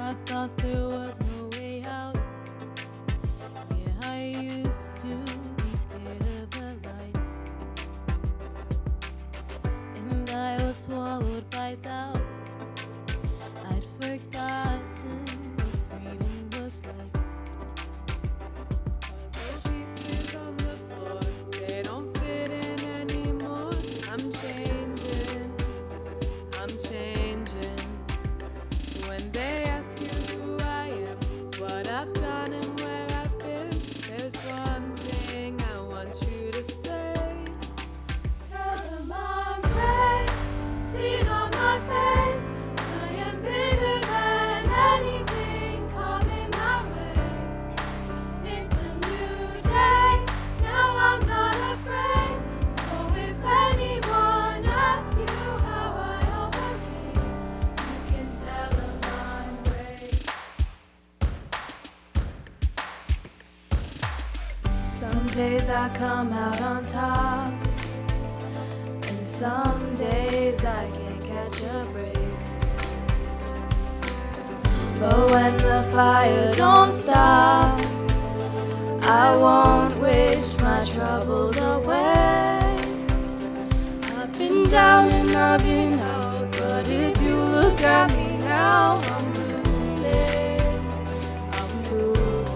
I thought there was no way out. Yeah, I used to be scared of the light, and I was swallowed by doubt. I'd forgotten what freedom was like. Puzzle pieces on the floor, they don't fit in anymore. I'm changing, I'm changing. When they ask you who I am, what I've done and where I've been, there's one thing I want you to say. Tell them I'm brave, seen on my face. I am bigger than anything coming my way. It's a new day, now I'm not afraid. So if anyone asks you how I overcame, you can tell them I'm brave. Some days I come out on top, and some days I can't catch a break. But when the fire don't stop, I won't waste my troubles away. I've been down and I've been out, but if you look at me now, I'm ruling, I'm ruling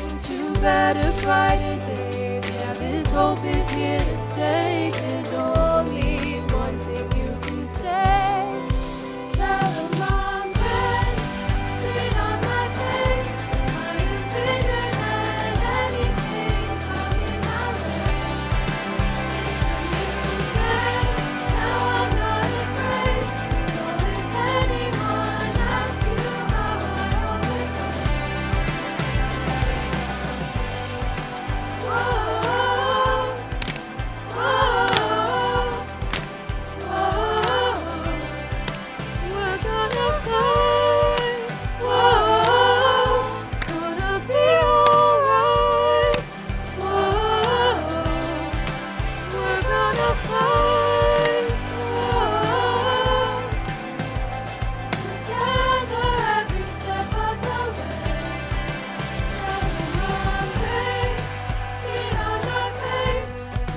into better, brighter days. Yeah, this hope is here to stay. There's only one thing you can say. Tell them I'm brave, see it on my face. I am bigger than anything coming my way. It's a new day, now I'm not afraid. So if anyone asks you how I overcame, whoa, we're gonna fight. Whoa, gonna be alright. Whoa, we're gonna fight. Whoa, together every step of the way. Tell them I'm brave, see it on my face.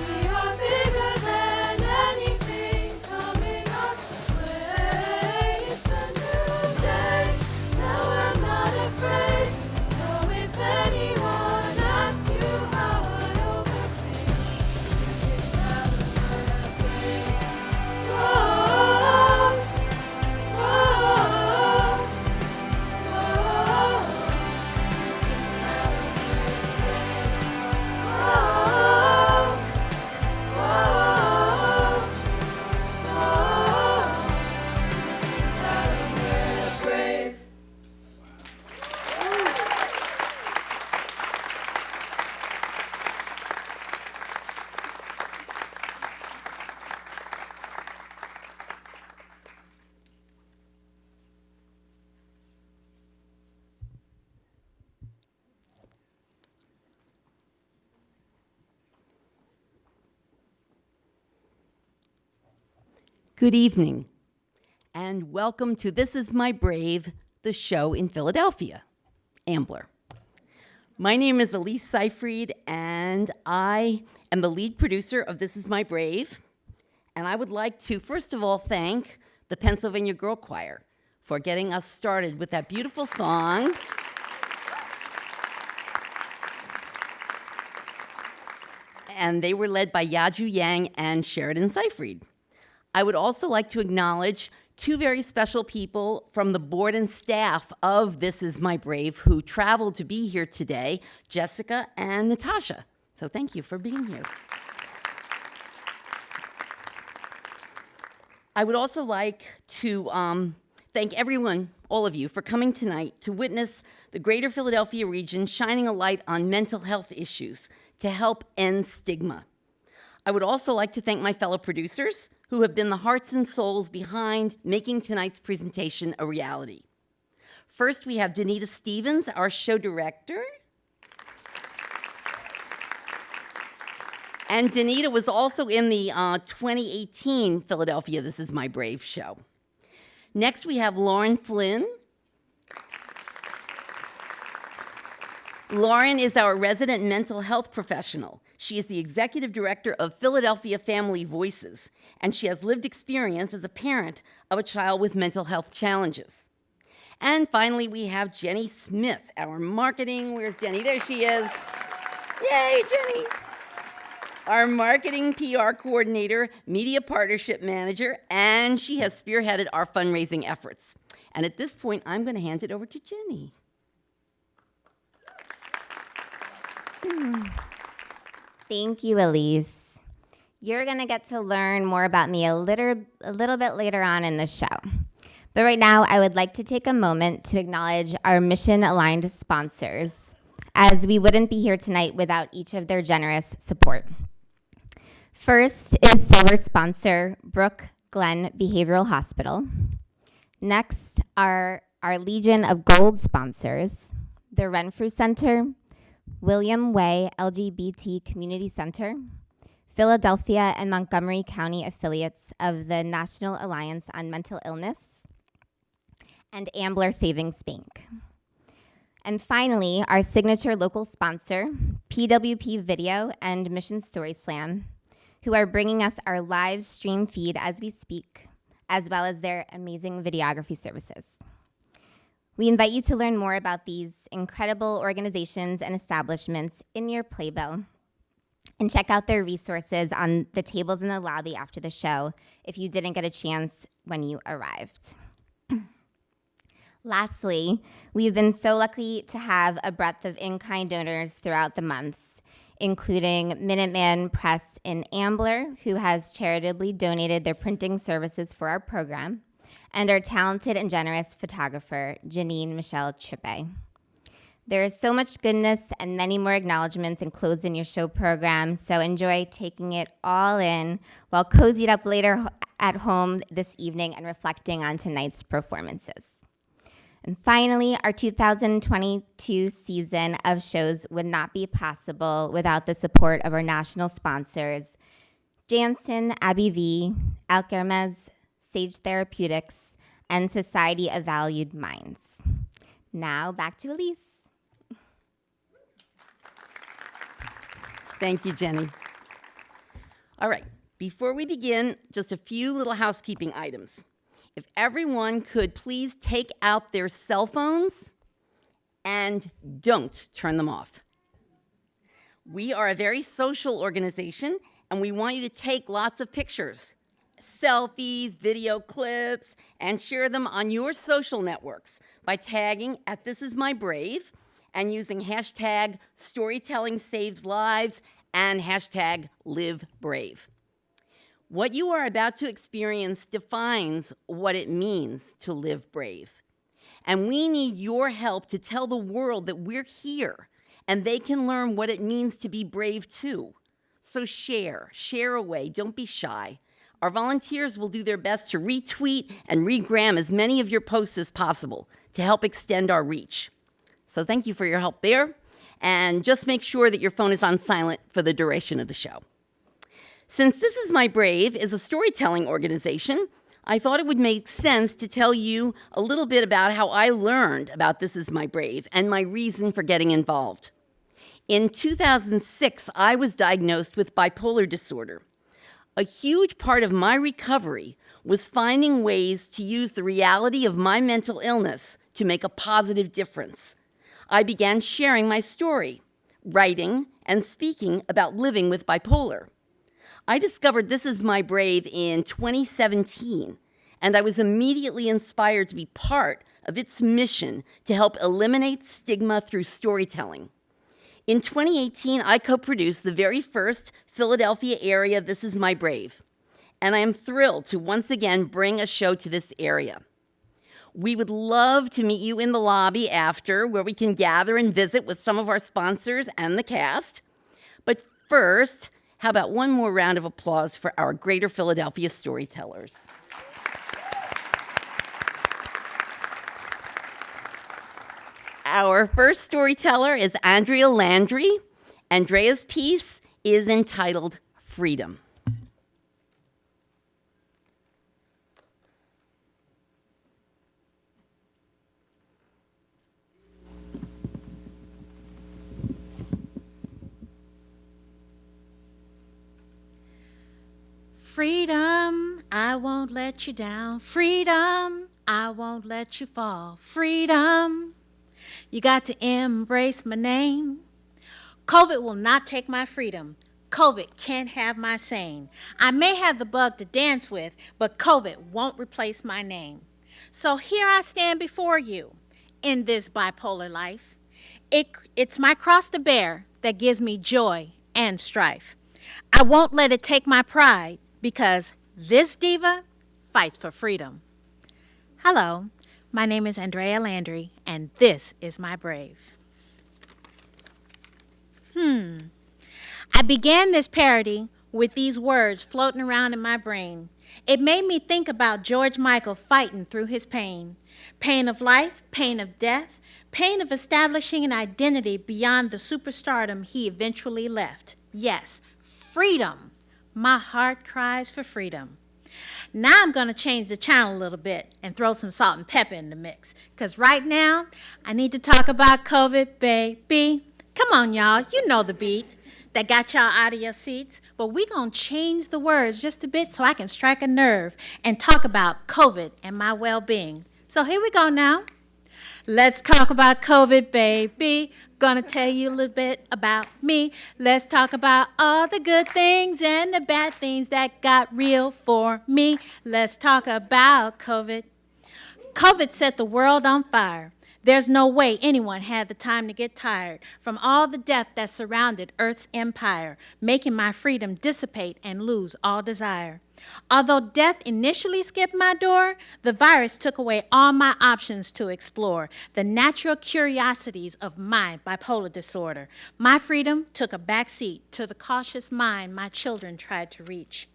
We are bigger than anything coming our way. It's a new day, now I'm not afraid. So if anyone asks you how I overcame, you can tell them I'm brave. Whoa, whoa, whoa, you can tell them we're brave. Whoa, whoa, whoa, you can tell them we're brave. Good evening, and welcome to This Is My Brave, the show in Philadelphia, Ambler. My name is Elise Seyfried, and I am the lead producer of This Is My Brave. And I would like to, first of all, thank the Pennsylvania Girlchoir for getting us started with that beautiful song. And they were led by Yaju Yang and Sheridan Seyfried. I would also like to acknowledge two very special people from the board and staff of This Is My Brave who traveled to be here today, Jessica and Natasha. So thank you for being here. I would also like to thank everyone, all of you, for coming tonight to witness the Greater Philadelphia region shining a light on mental health issues to help end stigma. I would also like to thank my fellow producers who have been the hearts and souls behind making tonight's presentation a reality. First, we have Denita Stevens, our show director. And Denita was also in the 2018 Philadelphia This Is My Brave show. Next, we have Lauren Flynn, Lauren is our resident mental health professional. She is the executive director of Philadelphia Family Voices, and she has lived experience as a parent of a child with mental health challenges. And finally, we have Jenny Smith, our marketing. Where's Jenny? There she is. Yay, Jenny. Our marketing PR coordinator, media partnership manager, and she has spearheaded our fundraising efforts. And at this point, I'm going to hand it over to Jenny. Thank you, Elise. You're going to get to learn more about me a little bit later on in the show. But right now, I would like to take a moment to acknowledge our mission-aligned sponsors, as we wouldn't be here tonight without each of their generous support. First is silver sponsor Brook Glen Behavioral Hospital. Next are our Legion of Gold sponsors, the Renfrew Center, William Way LGBT Community Center, Philadelphia and Montgomery County affiliates of the National Alliance on Mental Illness, and Ambler Savings Bank. And finally, our signature local sponsor, PWPvideo and Mission Story Slam, who are bringing us our live stream feed as we speak, as well as their amazing videography services. We invite you to learn more about these incredible organizations and establishments in your playbill, and check out their resources on the tables in the lobby after the show if you didn't get a chance when you arrived. Lastly, we've been so lucky to have a breadth of in-kind donors throughout the months, including Minuteman Press in Ambler, who has charitably donated their printing services for our program, and our talented and generous photographer, Janine Michele Trippe. There is so much goodness and many more acknowledgments enclosed in your show program, so enjoy taking it all in while cozied up later at home this evening and reflecting on tonight's performances. And finally, our 2022 season of shows would not be possible without the support of our national sponsors, Janssen, Abbey V, Alkermes, Sage Therapeutics, and Society of Valued Minds. Now, back to Elise. Thank you, Jenny. All right, before we begin, just a few little housekeeping items. If everyone could please take out their cell phones and don't turn them off. We are a very social organization, and we want you to take lots of pictures, selfies, video clips, and share them on your social networks by tagging at This Is My Brave and using hashtag Storytelling Saves Lives and hashtag Live Brave. What you are about to experience defines what it means to live brave. And we need your help to tell the world that we're here and they can learn what it means to be brave too. So share away, don't be shy. Our volunteers will do their best to retweet and regram as many of your posts as possible to help extend our reach. So thank you for your help there. And just make sure that your phone is on silent for the duration of the show. Since This Is My Brave is a storytelling organization, I thought it would make sense to tell you a little bit about how I learned about This Is My Brave and my reason for getting involved. In 2006, I was diagnosed with bipolar disorder. A huge part of my recovery was finding ways to use the reality of my mental illness to make a positive difference. I began sharing my story, writing, and speaking about living with bipolar. I discovered This Is My Brave in 2017, and I was immediately inspired to be part of its mission to help eliminate stigma through storytelling. In 2018, I co-produced the very first Philadelphia area This Is My Brave, and I am thrilled to once again bring a show to this area. We would love to meet you in the lobby after, where we can gather and visit with some of our sponsors and the cast. But first, how about one more round of applause for our Greater Philadelphia storytellers? Our first storyteller is Andrea Landry. Andrea's piece is entitled Freedom. Freedom, I won't let you down. Freedom, I won't let you fall. Freedom, you got to embrace my name. COVID will not take my freedom. COVID can't have my sane. I may have the bug to dance with, but COVID won't replace my name. So here I stand before you in this bipolar life. It's my cross to bear that gives me joy and strife. I won't let it take my pride because this diva fights for freedom. Hello, my name is Andrea Landry, and this is my brave. I began this parody with these words floating around in my brain. It made me think about George Michael fighting through his pain. Pain of life, pain of death, pain of establishing an identity beyond the superstardom he eventually left. Yes, freedom. My heart cries for freedom. Now I'm going to change the channel a little bit and throw some salt and pepper in the mix. Because right now, I need to talk about COVID, baby. Come on, y'all. You know the beat that got y'all out of your seats. But we going to change the words just a bit so I can strike a nerve and talk about COVID and my well-being. So here we go now. Let's talk about COVID, baby. Gonna tell you a little bit about me. Let's talk about all the good things and the bad things that got real for me. Let's talk about COVID. COVID set the world on fire. There's no way anyone had the time to get tired from all the death that surrounded Earth's empire, making my freedom dissipate and lose all desire. Although death initially skipped my door, the virus took away all my options to explore the natural curiosities of my bipolar disorder. My freedom took a backseat to the cautious mind my children tried to reach.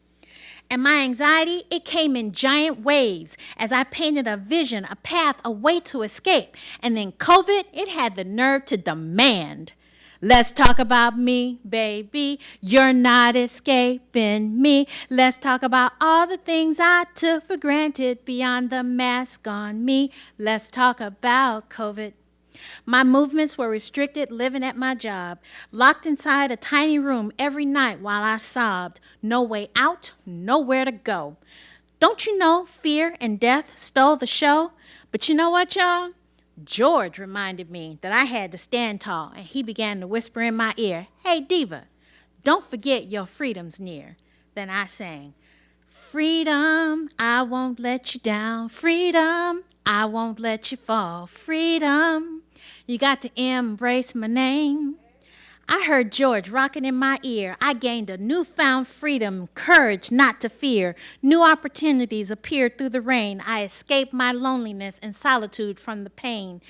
And my anxiety, it came in giant waves as I painted a vision, a path, a way to escape. And then COVID, it had the nerve to demand. Let's talk about me, baby. You're not escaping me. Let's talk about all the things I took for granted beyond the mask on me. Let's talk about COVID. My movements were restricted living at my job, locked inside a tiny room every night while I sobbed. No way out, nowhere to go. Don't you know fear and death stole the show? But you know what, y'all? George reminded me that I had to stand tall, and he began to whisper in my ear, "Hey, diva, don't forget your freedom's near." Then I sang, "Freedom, I won't let you down. Freedom, I won't let you fall. Freedom, you got to embrace my name." I heard George rocking in my ear. I gained a newfound freedom, courage not to fear. New opportunities appeared through the rain. I escaped my loneliness and solitude from the pain.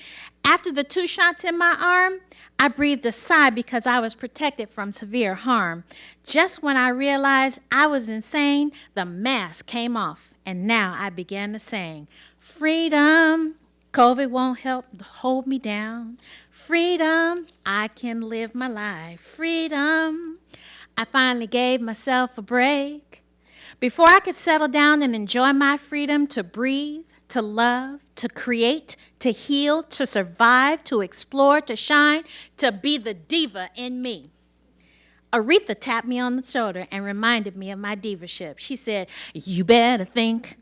After the 2 shots in my arm, I breathed a sigh because I was protected from severe harm. Just when I realized I was insane, the mask came off, and now I began to sing, "Freedom, COVID won't help hold me down. Freedom, I can live my life. Freedom, I finally gave myself a break. Before I could settle down and enjoy my freedom to breathe, to love, to create, to heal, to survive, to explore, to shine, to be the diva in me." Aretha tapped me on the shoulder and reminded me of my divaship. She said, "You better think.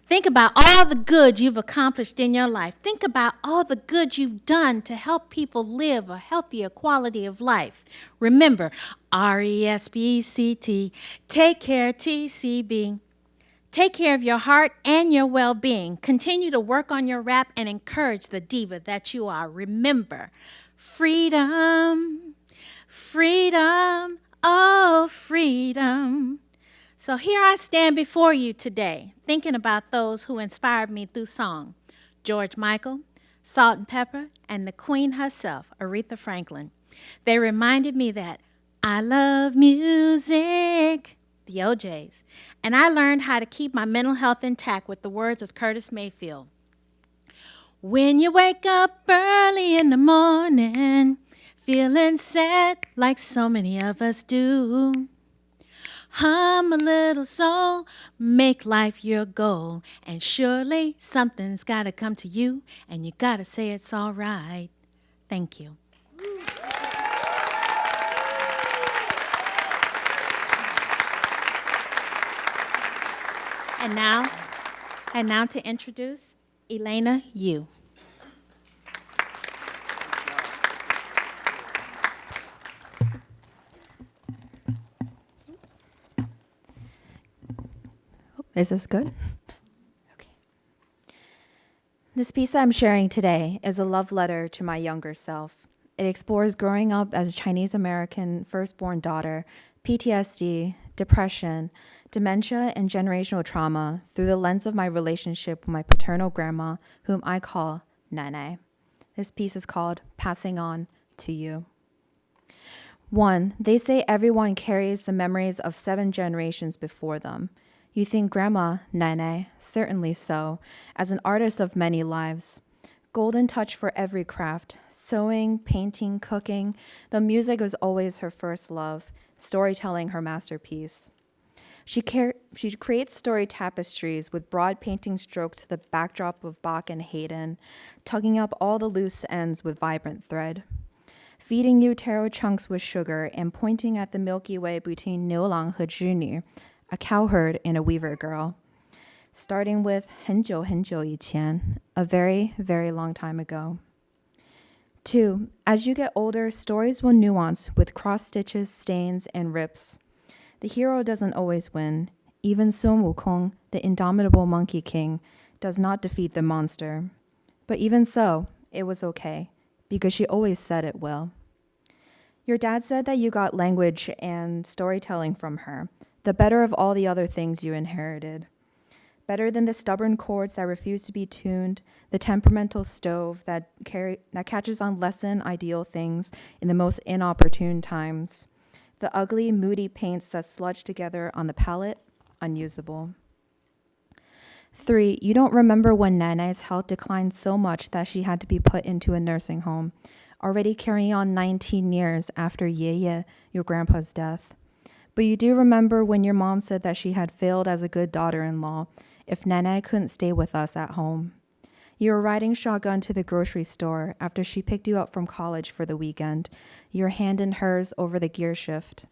Think about all the good you've accomplished in your life. Think about all the good you've done to help people live a healthier quality of life. Remember, RESPECT, take care, TCB. Take care of your heart and your well-being. Continue to work on your rap and encourage the diva that you are. Remember, freedom, freedom, oh, freedom." So here I stand before you today, thinking about those who inspired me through song. George Michael, Salt and Pepper, and the queen herself, Aretha Franklin. They reminded me that I love music, the OJs, and I learned how to keep my mental health intact with the words of Curtis Mayfield. When you wake up early in the morning, feeling sad like so many of us do, hum a little soul, make life your goal, and surely something's gotta come to you, and you gotta say it's all right. Thank you. And now to introduce Elaina Yu. Is this good? Okay. This piece that I'm sharing today is a love letter to my younger self. It explores growing up as a Chinese American firstborn daughter, PTSD, depression, dementia, and generational trauma through the lens of my relationship with my paternal grandma, whom I call Nana. This piece is called Passing On to You. 1. They say everyone carries the memories of 7 generations before them. You think Grandma, Nana, certainly so, as an artist of many lives. Golden touch for every craft, sewing, painting, cooking. The music was always her first love, storytelling her masterpiece. She creates story tapestries with broad painting strokes to the backdrop of Bach and Haydn, tugging up all the loose ends with vibrant thread. Feeding you taro chunks with sugar and pointing at the Milky Way between 牛郎和织女, a cowherd and a weaver girl. Starting with 很久很久以前, a very, very long time ago. 2. As you get older, stories will nuance with cross stitches, stains, and rips. The hero doesn't always win. Even Sun Wukong, the indomitable Monkey King, does not defeat the monster. But even so, it was okay, because she always said it will. Your dad said that you got language and storytelling from her, the better of all the other things you inherited. Better than the stubborn chords that refuse to be tuned, the temperamental stove that catches on less than ideal things in the most inopportune times. The ugly, moody paints that sludge together on the palette, unusable. 3. You don't remember when Nana's health declined so much that she had to be put into a nursing home, already carrying on 19 years after Ye, your grandpa's death. But you do remember when your mom said that she had failed as a good daughter-in-law if Nana couldn't stay with us at home. You were riding shotgun to the grocery store after she picked you up from college for the weekend, your hand in hers over the gear shift.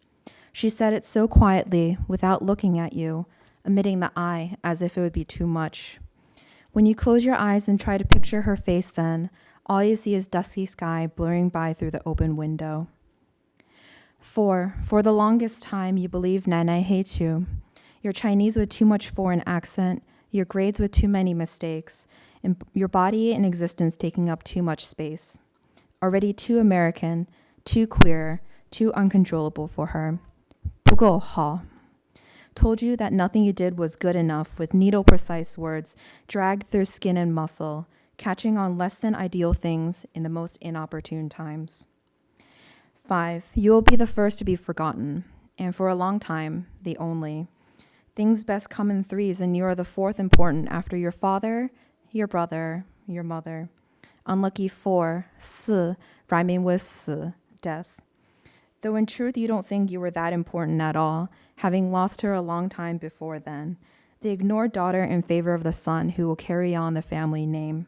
She said it so quietly, without looking at you, emitting the eye as if it would be too much. When you close your eyes and try to picture her face then, all you see is dusky sky blurring by through the open window. 4. For the longest time, you believe Nana hates you. Your Chinese with too much foreign accent, your grades with too many mistakes, and your body and existence taking up too much space. Already too American, too queer, too uncontrollable for her. 不够好. Told you that nothing you did was good enough with needle-precise words dragged through skin and muscle, catching on less than ideal things in the most inopportune times. 5. You will be the first to be forgotten, and for a long time, the only. Things best come in threes, and you are the fourth important after your father, your brother, your mother. Unlucky 4, 死, rhyming with 死, death. Though in truth you don't think you were that important at all, having lost her a long time before then. The ignored daughter in favor of the son who will carry on the family name.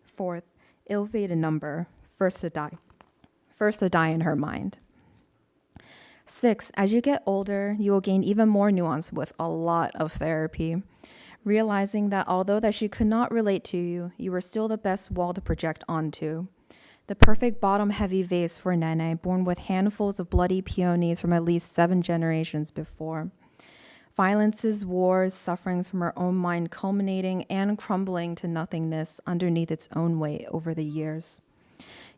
4th, ill-fated number, first to die in her mind. 6, as you get older, you will gain even more nuance with a lot of therapy, realizing that although that she could not relate to you, you were still the best wall to project onto. The perfect bottom-heavy vase for Nene, born with handfuls of bloody peonies from at least 7 generations before. Violences, wars, sufferings from her own mind culminating and crumbling to nothingness underneath its own weight over the years.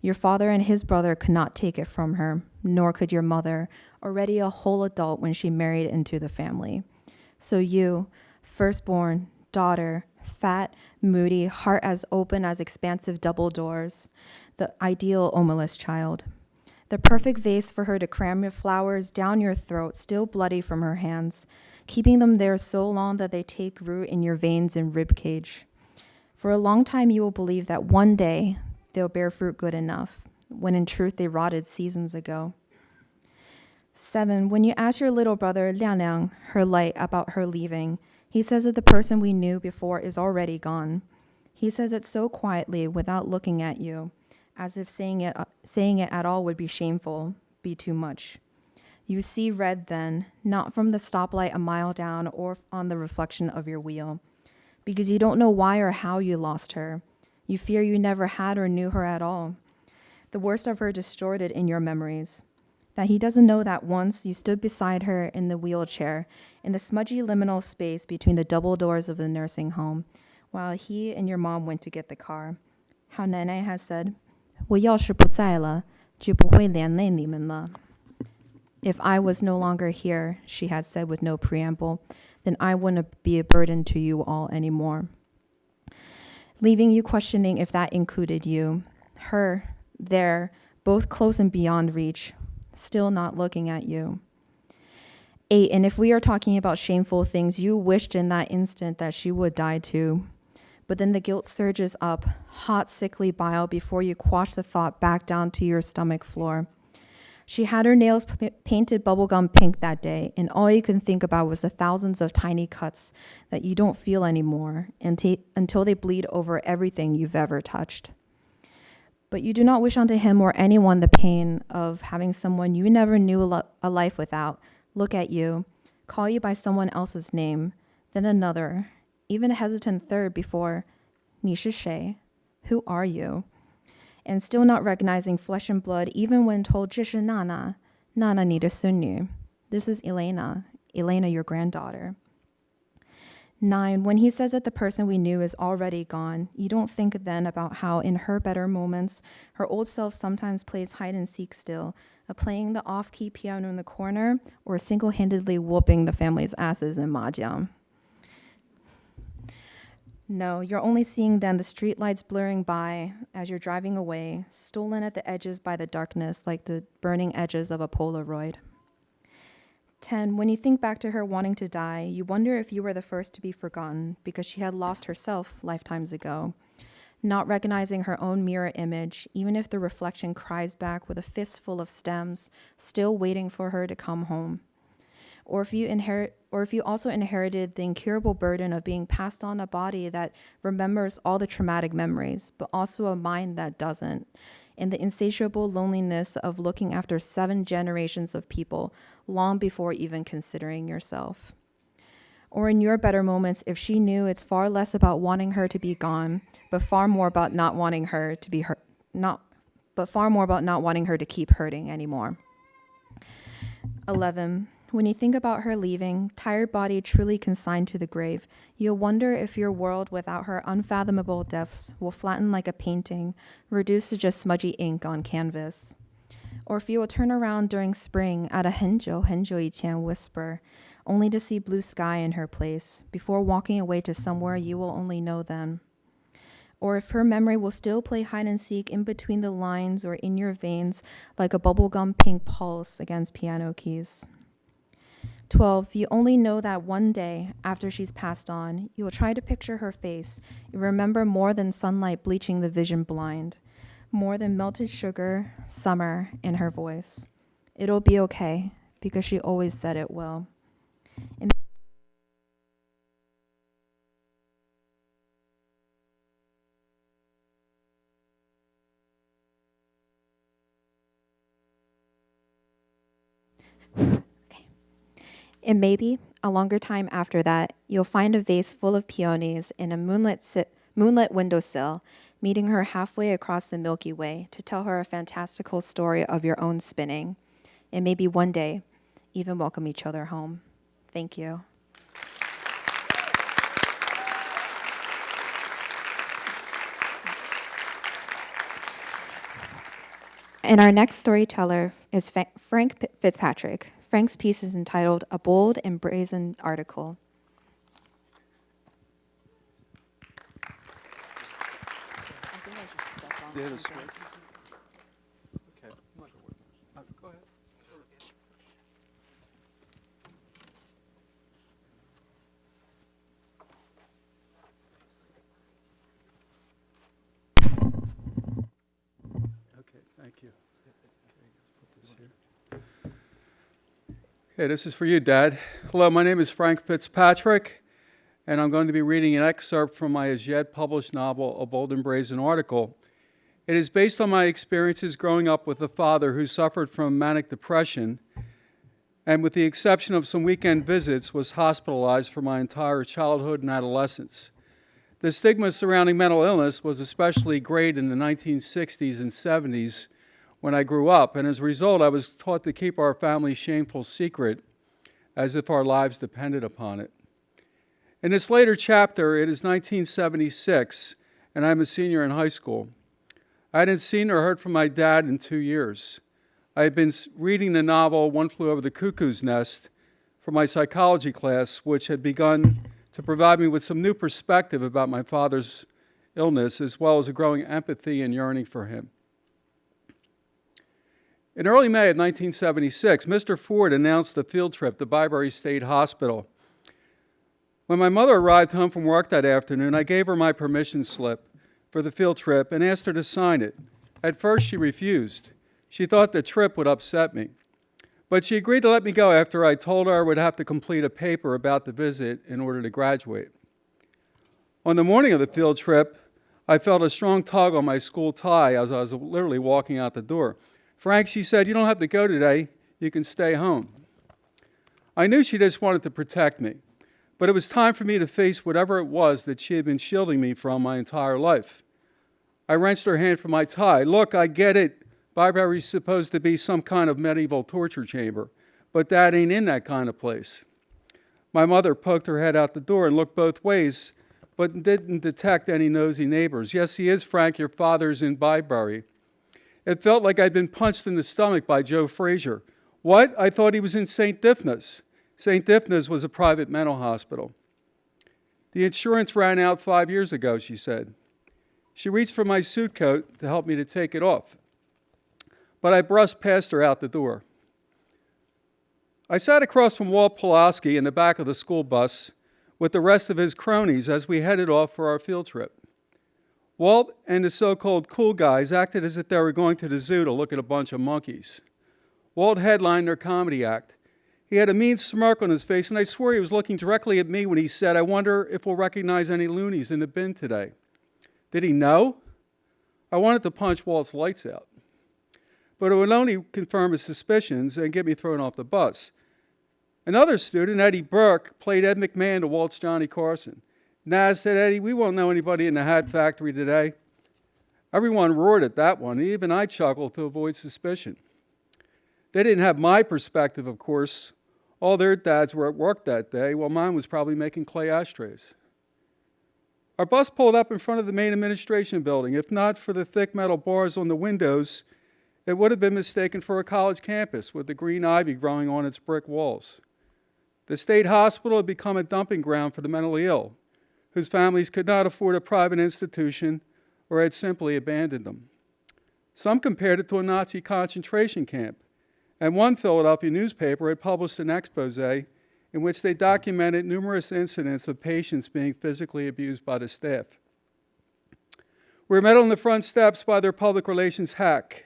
Your father and his brother could not take it from her, nor could your mother, already a whole adult when she married into the family. So you, firstborn, daughter, fat, moody, heart as open as expansive double doors, the ideal omulous child. The perfect vase for her to cram your flowers down your throat, still bloody from her hands, keeping them there so long that they take root in your veins and rib cage. For a long time you will believe that one day they'll bear fruit good enough, when in truth they rotted seasons ago. 7, when you ask your little brother, Liang Liang, her light, about her leaving, he says that the person we knew before is already gone. He says it so quietly without looking at you, as if saying it at all would be shameful, be too much. You see red then, not from the stoplight a mile down or on the reflection of your wheel, because you don't know why or how you lost her. You fear you never had or knew her at all. The worst of her distorted in your memories. That he doesn't know that once you stood beside her in the wheelchair, in the smudgy liminal space between the double doors of the nursing home, while he and your mom went to get the car. How Nene has said, 我要是不在了，就不会连累你们了. If I was no longer here, she had said with no preamble, then I wouldn't be a burden to you all anymore. Leaving you questioning if that included you. Her, there, both close and beyond reach, still not looking at you. 8, and if we are talking about shameful things, you wished in that instant that she would die too. But then the guilt surges up, hot, sickly bile before you quash the thought back down to your stomach floor. She had her nails painted bubblegum pink that day, and all you can think about was the thousands of tiny cuts that you don't feel anymore until they bleed over everything you've ever touched. But you do not wish unto him or anyone the pain of having someone you never knew a life without look at you, call you by someone else's name, then another, even a hesitant third before, 你是谁? Who are you? And still not recognizing flesh and blood even when told 这是娜娜, 娜娜你的孙女. This is Elaina, your granddaughter. 9, when he says that the person we knew is already gone, you don't think then about how in her better moments, her old self sometimes plays hide and seek still, playing the off-key piano in the corner or single-handedly whooping the family's asses in mahjong. No, you're only seeing then the streetlights blurring by as you're driving away, stolen at the edges by the darkness like the burning edges of a Polaroid. 10, when you think back to her wanting to die, you wonder if you were the first to be forgotten because she had lost herself lifetimes ago, not recognizing her own mirror image, even if the reflection cries back with a fistful of stems, still waiting for her to come home. Or if you also inherited the incurable burden of being passed on a body that remembers all the traumatic memories, but also a mind that doesn't, and the insatiable loneliness of looking after 7 generations of people long before even considering yourself. Or in your better moments, if she knew it's far less about wanting her to be gone, but far more about not wanting her to be hurt, but far more about not wanting her to keep hurting anymore. 11. When you think about her leaving, tired body truly consigned to the grave, you'll wonder if your world without her unfathomable depths will flatten like a painting, reduced to just smudgy ink on canvas. Or if you will turn around during spring at a 很久很久以前 whisper, only to see blue sky in her place, before walking away to somewhere you will only know then. Or if her memory will still play hide and seek in between the lines or in your veins like a bubblegum pink pulse against piano keys. 12, you only know that one day, after she's passed on, you will try to picture her face. You remember more than sunlight bleaching the vision blind, more than melted sugar, summer in her voice. It'll be okay, because she always said it will. And maybe a longer time after that, you'll find a vase full of peonies in a moonlit windowsill, meeting her halfway across the Milky Way to tell her a fantastical story of your own spinning. And maybe one day, even welcome each other home. Thank you. And our next storyteller is Frank Fitzpatrick. Frank's piece is entitled A Bold and Brazen Article. Okay. Go ahead. Okay, thank you. Okay, this is for you, Dad. Hello, my name is Frank Fitzpatrick, and I'm going to be reading an excerpt from my as yet published novel, A Bold and Brazen Article. It is based on my experiences growing up with a father who suffered from manic depression and with the exception of some weekend visits, was hospitalized for my entire childhood and adolescence. The stigma surrounding mental illness was especially great in the 1960s and 70s when I grew up, and as a result, I was taught to keep our family's shameful secret as if our lives depended upon it. In this later chapter, it is 1976, and I'm a senior in high school. I hadn't seen or heard from my dad in 2 years. I had been reading the novel One Flew Over the Cuckoo's Nest for my psychology class, which had begun to provide me with some new perspective about my father's illness, as well as a growing empathy and yearning for him. In early May of 1976, Mr. Ford announced a field trip to Byberry State Hospital. When my mother arrived home from work that afternoon, I gave her my permission slip for the field trip and asked her to sign it. At first, she refused. She thought the trip would upset me. But she agreed to let me go after I told her I would have to complete a paper about the visit in order to graduate. On the morning of the field trip, I felt a strong tug on my school tie as I was literally walking out the door. "Frank," she said, "you don't have to go today. You can stay home." I knew she just wanted to protect me, but it was time for me to face whatever it was that she had been shielding me from my entire life. I wrenched her hand from my tie. "Look, I get it. Byberry's supposed to be some kind of medieval torture chamber, but Dad ain't in that kind of place." My mother poked her head out the door and looked both ways, but didn't detect any nosy neighbors. "Yes, he is, Frank. Your father's in Byberry." It felt like I'd been punched in the stomach by Joe Frazier. "What? I thought he was in St. Dipna's." St. Dipna's was a private mental hospital. "The insurance ran out 5 years ago," she said. She reached for my suit coat to help me to take it off, but I brushed past her out the door. I sat across from Walt Pulaski in the back of the school bus with the rest of his cronies as we headed off for our field trip. Walt and the so-called cool guys acted as if they were going to the zoo to look at a bunch of monkeys. Walt headlined their comedy act. He had a mean smirk on his face, and I swore he was looking directly at me when he said, "I wonder if we'll recognize any loonies in the bin today." Did he know? I wanted to punch Walt's lights out, but it would only confirm his suspicions and get me thrown off the bus. Another student, Eddie Burke, played Ed McMahon to Walt's Johnny Carson. "Naz," said Eddie, "we won't know anybody in the hat factory today." Everyone roared at that one, and even I chuckled to avoid suspicion. They didn't have my perspective, of course. All their dads were at work that day, while mine was probably making clay ashtrays. Our bus pulled up in front of the main administration building. If not for the thick metal bars on the windows, it would have been mistaken for a college campus with the green ivy growing on its brick walls. The state hospital had become a dumping ground for the mentally ill, whose families could not afford a private institution or had simply abandoned them. Some compared it to a Nazi concentration camp, and one Philadelphia newspaper had published an expose in which they documented numerous incidents of patients being physically abused by the staff. We were met on the front steps by their public relations hack.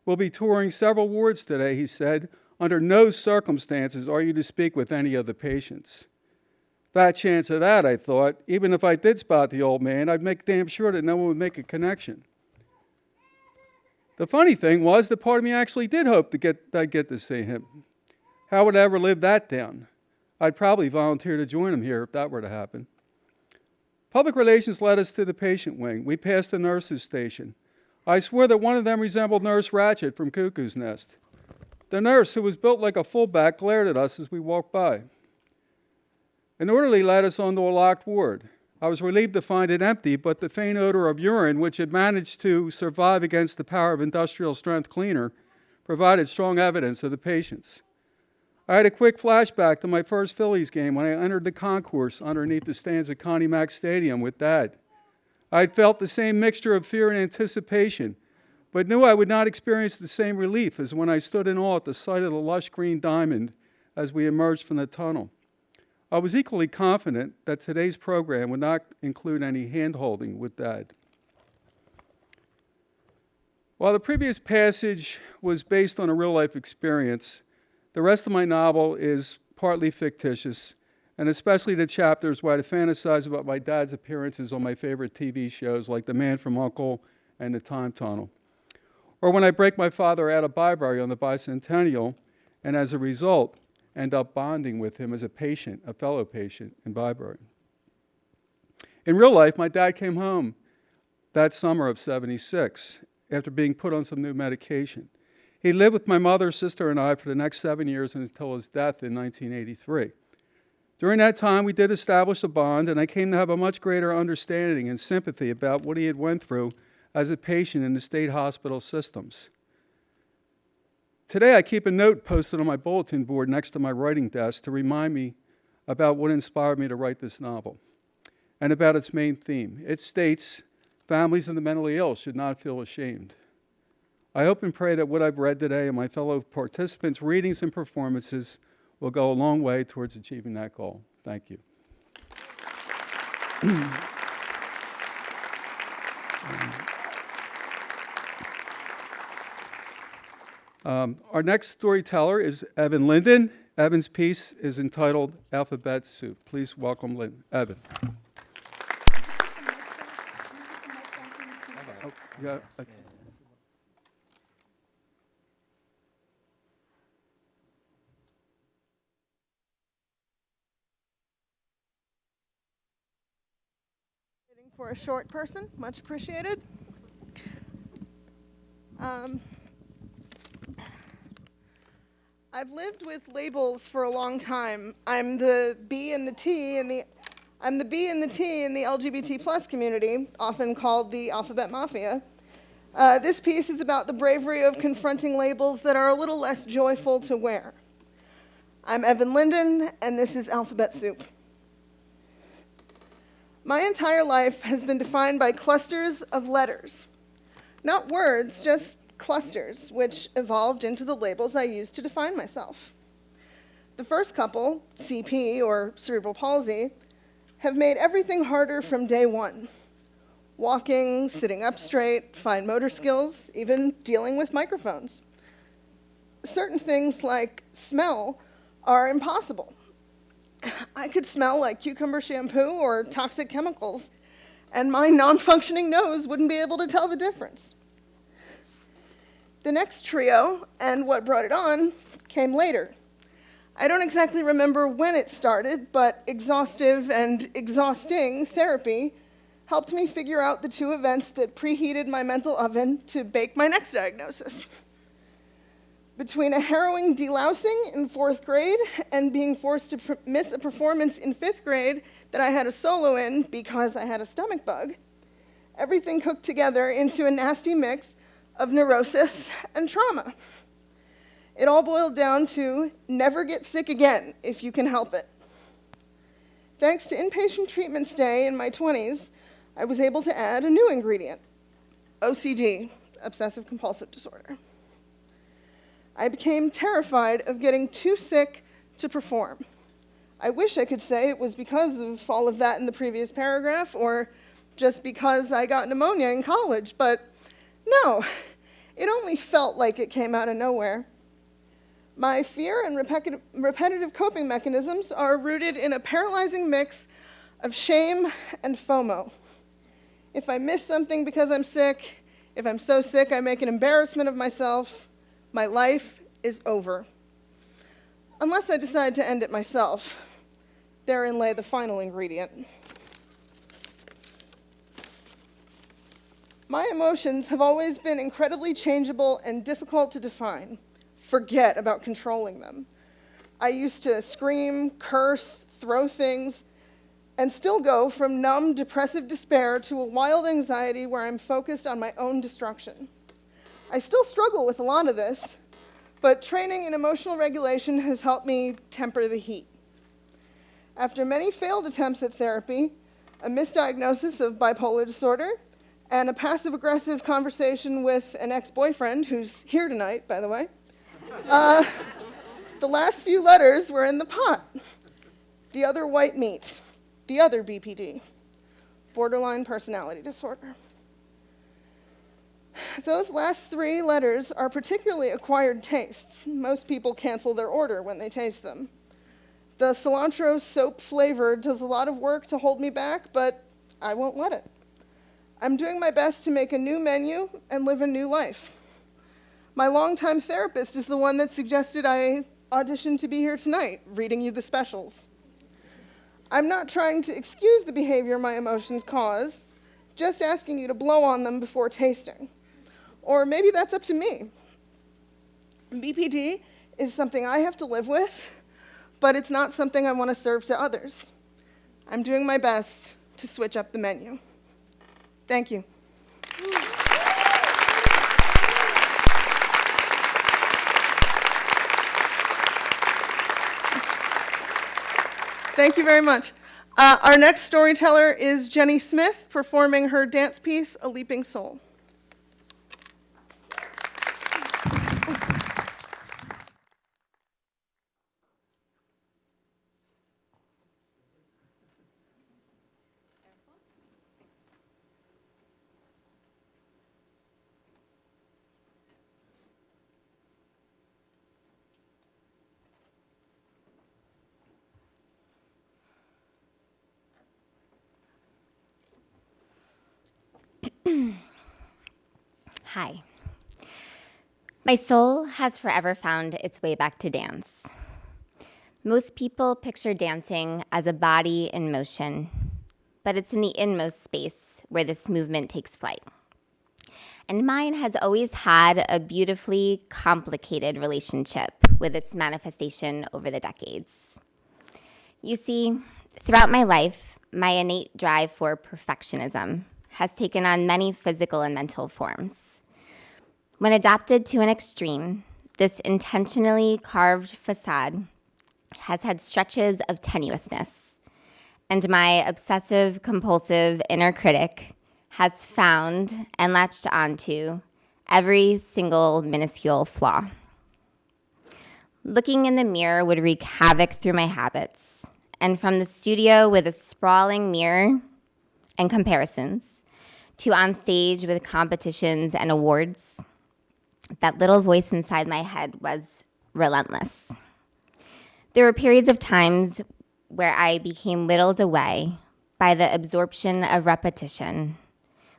"We'll be touring several wards today," he said. "Under no circumstances are you to speak with any of the patients." Fat chance of that, I thought. Even if I did spot the old man, I'd make damn sure that no one would make a connection. The funny thing was that part of me actually did hope I'd get to see him. How would I ever live that down? I'd probably volunteer to join him here if that were to happen. Public relations led us to the patient wing. We passed the nurse's station. I swear that one of them resembled Nurse Ratched from Cuckoo's Nest. The nurse, who was built like a fullback, glared at us as we walked by. An orderly led us onto a locked ward. I was relieved to find it empty, but the faint odor of urine, which had managed to survive against the power of industrial strength cleaner, provided strong evidence of the patients. I had a quick flashback to my first Phillies game when I entered the concourse underneath the stands at Connie Mack Stadium with Dad. I had felt the same mixture of fear and anticipation, but knew I would not experience the same relief as when I stood in awe at the sight of the lush green diamond as we emerged from the tunnel. I was equally confident that today's program would not include any hand-holding with Dad. While the previous passage was based on a real-life experience, the rest of my novel is partly fictitious, and especially the chapters where I fantasize about my dad's appearances on my favorite TV shows like The Man from U.N.C.L.E. and The Time Tunnel. Or when I break my father out of Byberry on the bicentennial, and as a result, end up bonding with him as a patient, a fellow patient in Byberry. In real life, my dad came home that summer of '76 after being put on some new medication. He lived with my mother, sister, and I for the next 7 years until his death in 1983. During that time, we did establish a bond, and I came to have a much greater understanding and sympathy about what he had went through as a patient in the state hospital systems. Today, I keep a note posted on my bulletin board next to my writing desk to remind me about what inspired me to write this novel and about its main theme. It states, families of the mentally ill should not feel ashamed. I hope and pray that what I've read today and my fellow participants' readings and performances will go a long way towards achieving that goal. Thank you. Our next storyteller is Evan Linden. Evan's piece is entitled Alphabet Soup. Please welcome Evan. Oh, yeah, okay. For a short person, much appreciated. I've lived with labels for a long time. I'm the B and the T in the LGBT plus community, often called the Alphabet Mafia. This piece is about the bravery of confronting labels that are a little less joyful to wear. I'm Evan Linden, and this is Alphabet Soup. My entire life has been defined by clusters of letters. Not words, just clusters, which evolved into the labels I use to define myself. The first couple, CP, or cerebral palsy, have made everything harder from day one. Walking, sitting up straight, fine motor skills, even dealing with microphones. Certain things like smell are impossible. I could smell like cucumber shampoo or toxic chemicals, and my non-functioning nose wouldn't be able to tell the difference. The next trio, and what brought it on, came later. I don't exactly remember when it started, but exhaustive and exhausting therapy helped me figure out the two events that preheated my mental oven to bake my next diagnosis. Between a harrowing delousing in 4th grade and being forced to miss a performance in 5th grade that I had a solo in because I had a stomach bug, everything cooked together into a nasty mix of neurosis and trauma. It all boiled down to never get sick again if you can help it. Thanks to inpatient treatment stay in my 20s, I was able to add a new ingredient, OCD, obsessive compulsive disorder. I became terrified of getting too sick to perform. I wish I could say it was because of all of that in the previous paragraph or just because I got pneumonia in college, but no, it only felt like it came out of nowhere. My fear and repetitive coping mechanisms are rooted in a paralyzing mix of shame and FOMO. If I miss something because I'm sick, if I'm so sick I make an embarrassment of myself, my life is over. Unless I decide to end it myself. Therein lay the final ingredient. My emotions have always been incredibly changeable and difficult to define. Forget about controlling them. I used to scream, curse, throw things, and still go from numb, depressive despair to a wild anxiety where I'm focused on my own destruction. I still struggle with a lot of this, but training in emotional regulation has helped me temper the heat. After many failed attempts at therapy, a misdiagnosis of bipolar disorder, and a passive-aggressive conversation with an ex-boyfriend, who's here tonight, by the way, the last few letters were in the pot. The other white meat, the other BPD, borderline personality disorder. Those last 3 letters are particularly acquired tastes. Most people cancel their order when they taste them. The cilantro soap flavor does a lot of work to hold me back, but I won't let it. I'm doing my best to make a new menu and live a new life. My longtime therapist is the one that suggested I auditioned to be here tonight, reading you the specials. I'm not trying to excuse the behavior my emotions cause, just asking you to blow on them before tasting. Or maybe that's up to me. BPD is something I have to live with, but it's not something I want to serve to others. I'm doing my best to switch up the menu. Thank you. Thank you very much. Our next storyteller is Jenny Smith, performing her dance piece, A Leaping Soul. Hi. My soul has forever found its way back to dance. Most people picture dancing as a body in motion, but it's in the inmost space where this movement takes flight. And mine has always had a beautifully complicated relationship with its manifestation over the decades. You see, throughout my life, my innate drive for perfectionism has taken on many physical and mental forms. When adapted to an extreme, this intentionally carved facade has had stretches of tenuousness, and my obsessive-compulsive inner critic has found and latched onto every single minuscule flaw. Looking in the mirror would wreak havoc through my habits, and from the studio with a sprawling mirror and comparisons, to on stage with competitions and awards, that little voice inside my head was relentless. There were periods of times where I became whittled away by the absorption of repetition,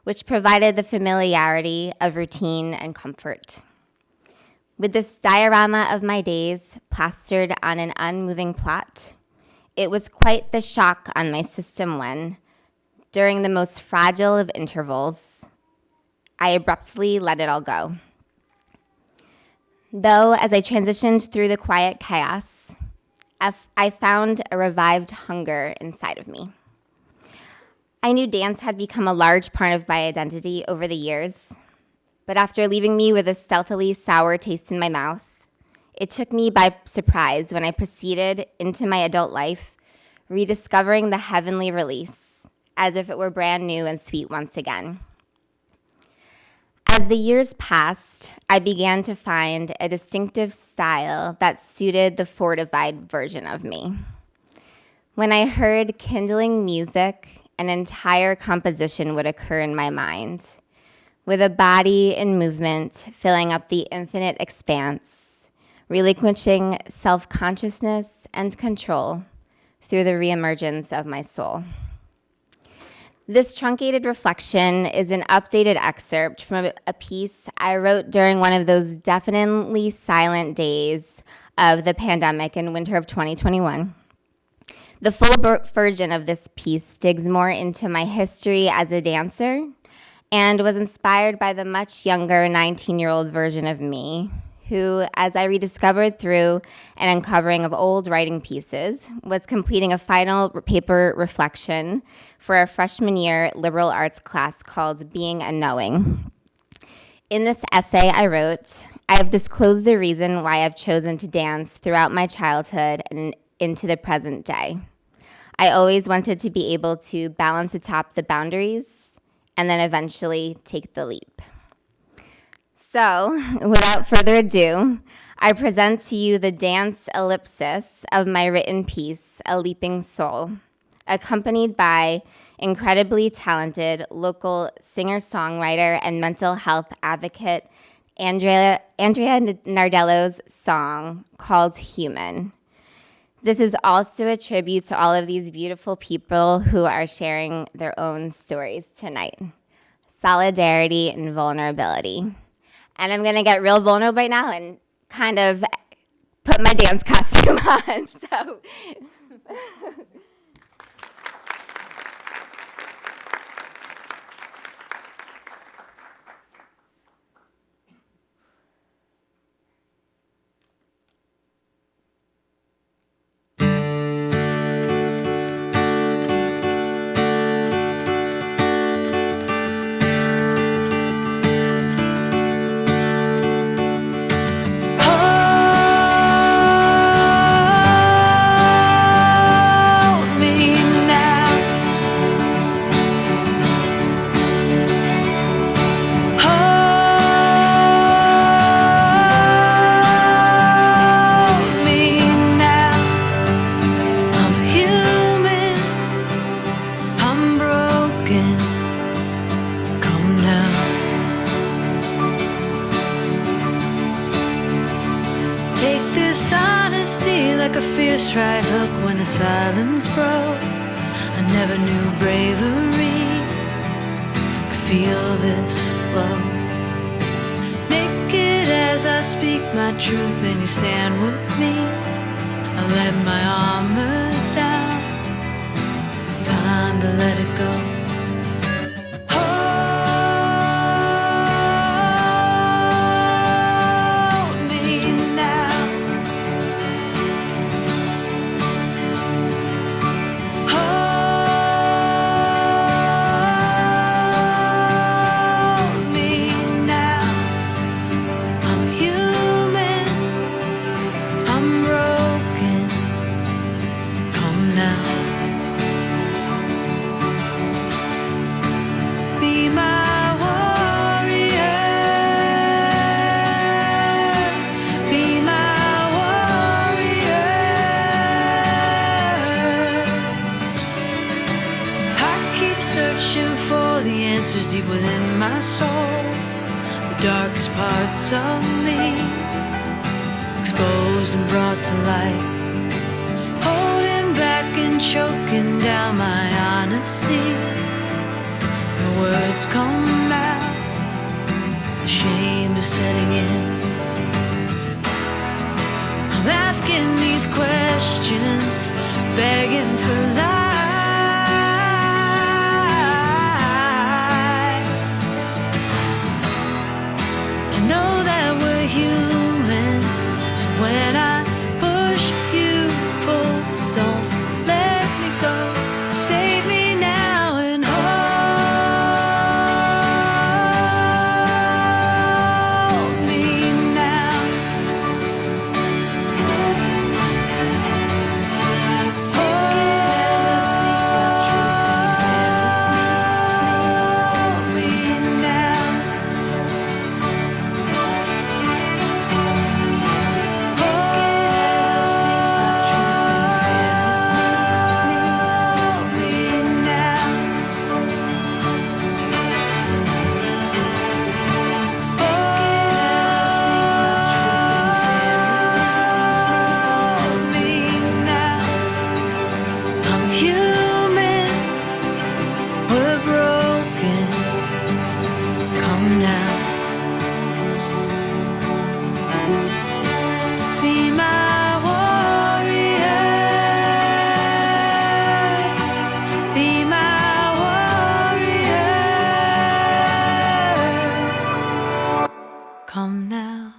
which provided the familiarity of routine and comfort. With this diorama of my days plastered on an unmoving plot, it was quite the shock on my system when, during the most fragile of intervals, I abruptly let it all go. Though, as I transitioned through the quiet chaos, I found a revived hunger inside of me. I knew dance had become a large part of my identity over the years, but after leaving me with a stealthily sour taste in my mouth, it took me by surprise when I proceeded into my adult life, rediscovering the heavenly release as if it were brand new and sweet once again. As the years passed, I began to find a distinctive style that suited the fortified version of me. When I heard kindling music, an entire composition would occur in my mind, with a body in movement filling up the infinite expanse, relinquishing self-consciousness and control through the reemergence of my soul. This truncated reflection is an updated excerpt from a piece I wrote during one of those definitely silent days of the pandemic in winter of 2021. The full version of this piece digs more into my history as a dancer and was inspired by the much younger 19-year-old version of me, who, as I rediscovered through an uncovering of old writing pieces, was completing a final paper reflection for a freshman year liberal arts class called Being a Knowing. In this essay I wrote, I have disclosed the reason why I've chosen to dance throughout my childhood and into the present day. I always wanted to be able to balance atop the boundaries and then eventually take the leap. So, without further ado, I present to you the dance ellipsis of my written piece, A Leaping Soul, accompanied by incredibly talented local singer-songwriter and mental health advocate Andrea Nardello's song called Human. This is also a tribute to all of these beautiful people who are sharing their own stories tonight. Solidarity and vulnerability. And I'm gonna get real vulnerable right now and kind of put my dance costume on. So. Right hook when the silence broke. I never knew bravery could feel this low. Naked as I speak my truth and you stand with me, I let my armor down. It's time to let it go. Deep within my soul, the darkest parts of me, exposed and brought to light, holding back and choking down my honesty. The words come out, the shame is setting in. I'm asking these questions, begging for life. Know that we're human, so when I push, you pull. Don't let me go. Save me now and hold me now. Hold as I speak my truth and you stand with me. Hold me now. Come now.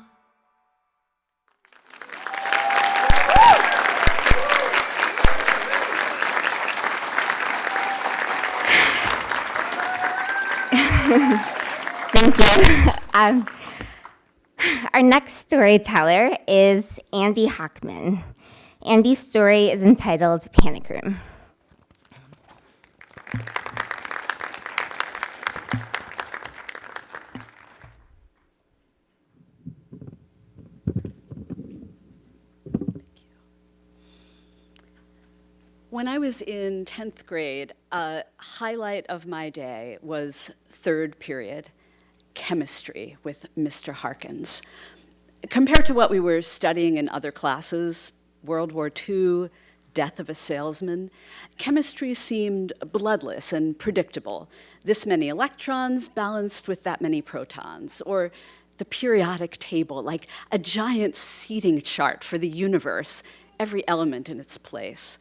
Thank you. Our next storyteller is Anndee Hochman. Anndee's story is entitled Panic Room. When I was in 10th grade, a highlight of my day was third period, chemistry with Mr. Harkins. Compared to what we were studying in other classes, World War II, death of a salesman, chemistry seemed bloodless and predictable. This many electrons balanced with that many protons, or the periodic table, like a giant seating chart for the universe, every element in its place.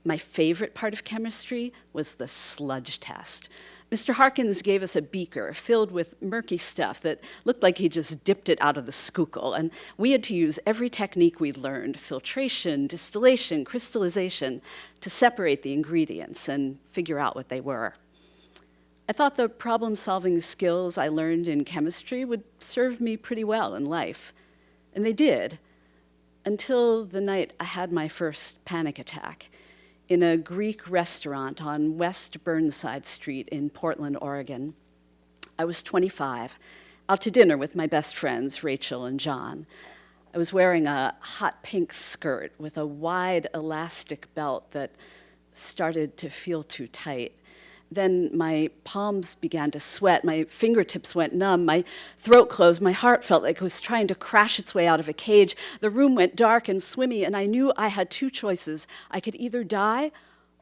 My favorite part of chemistry was the sludge test. Mr. Harkins gave us a beaker filled with murky stuff that looked like he just dipped it out of the Schuylkill, and we had to use every technique we'd learned, filtration, distillation, crystallization, to separate the ingredients and figure out what they were. I thought the problem-solving skills I learned in chemistry would serve me pretty well in life, and they did, until the night I had my first panic attack in a Greek restaurant on West Burnside Street in Portland, Oregon. I was 25, out to dinner with my best friends, Rachel and John. I was wearing a hot pink skirt with a wide elastic belt that started to feel too tight. Then my palms began to sweat, my fingertips went numb, my throat closed, my heart felt like it was trying to crash its way out of a cage. The room went dark and swimmy, and I knew I had two choices. I could either die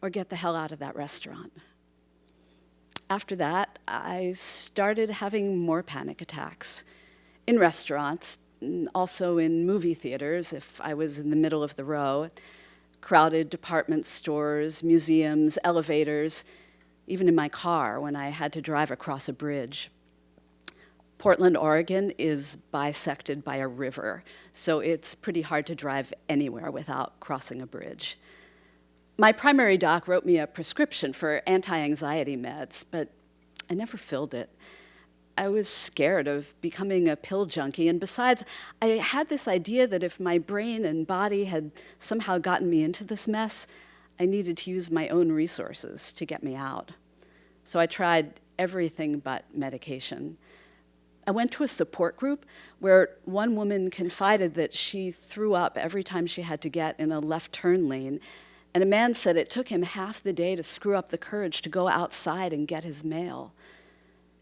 or get the hell out of that restaurant. After that, I started having more panic attacks in restaurants, also in movie theaters if I was in the middle of the row, crowded department stores, museums, elevators, even in my car when I had to drive across a bridge. Portland, Oregon is bisected by a river, so it's pretty hard to drive anywhere without crossing a bridge. My primary doc wrote me a prescription for anti-anxiety meds, but I never filled it. I was scared of becoming a pill junkie, and besides, I had this idea that if my brain and body had somehow gotten me into this mess, I needed to use my own resources to get me out. So I tried everything but medication. I went to a support group where one woman confided that she threw up every time she had to get in a left turn lane, and a man said it took him half the day to screw up the courage to go outside and get his mail.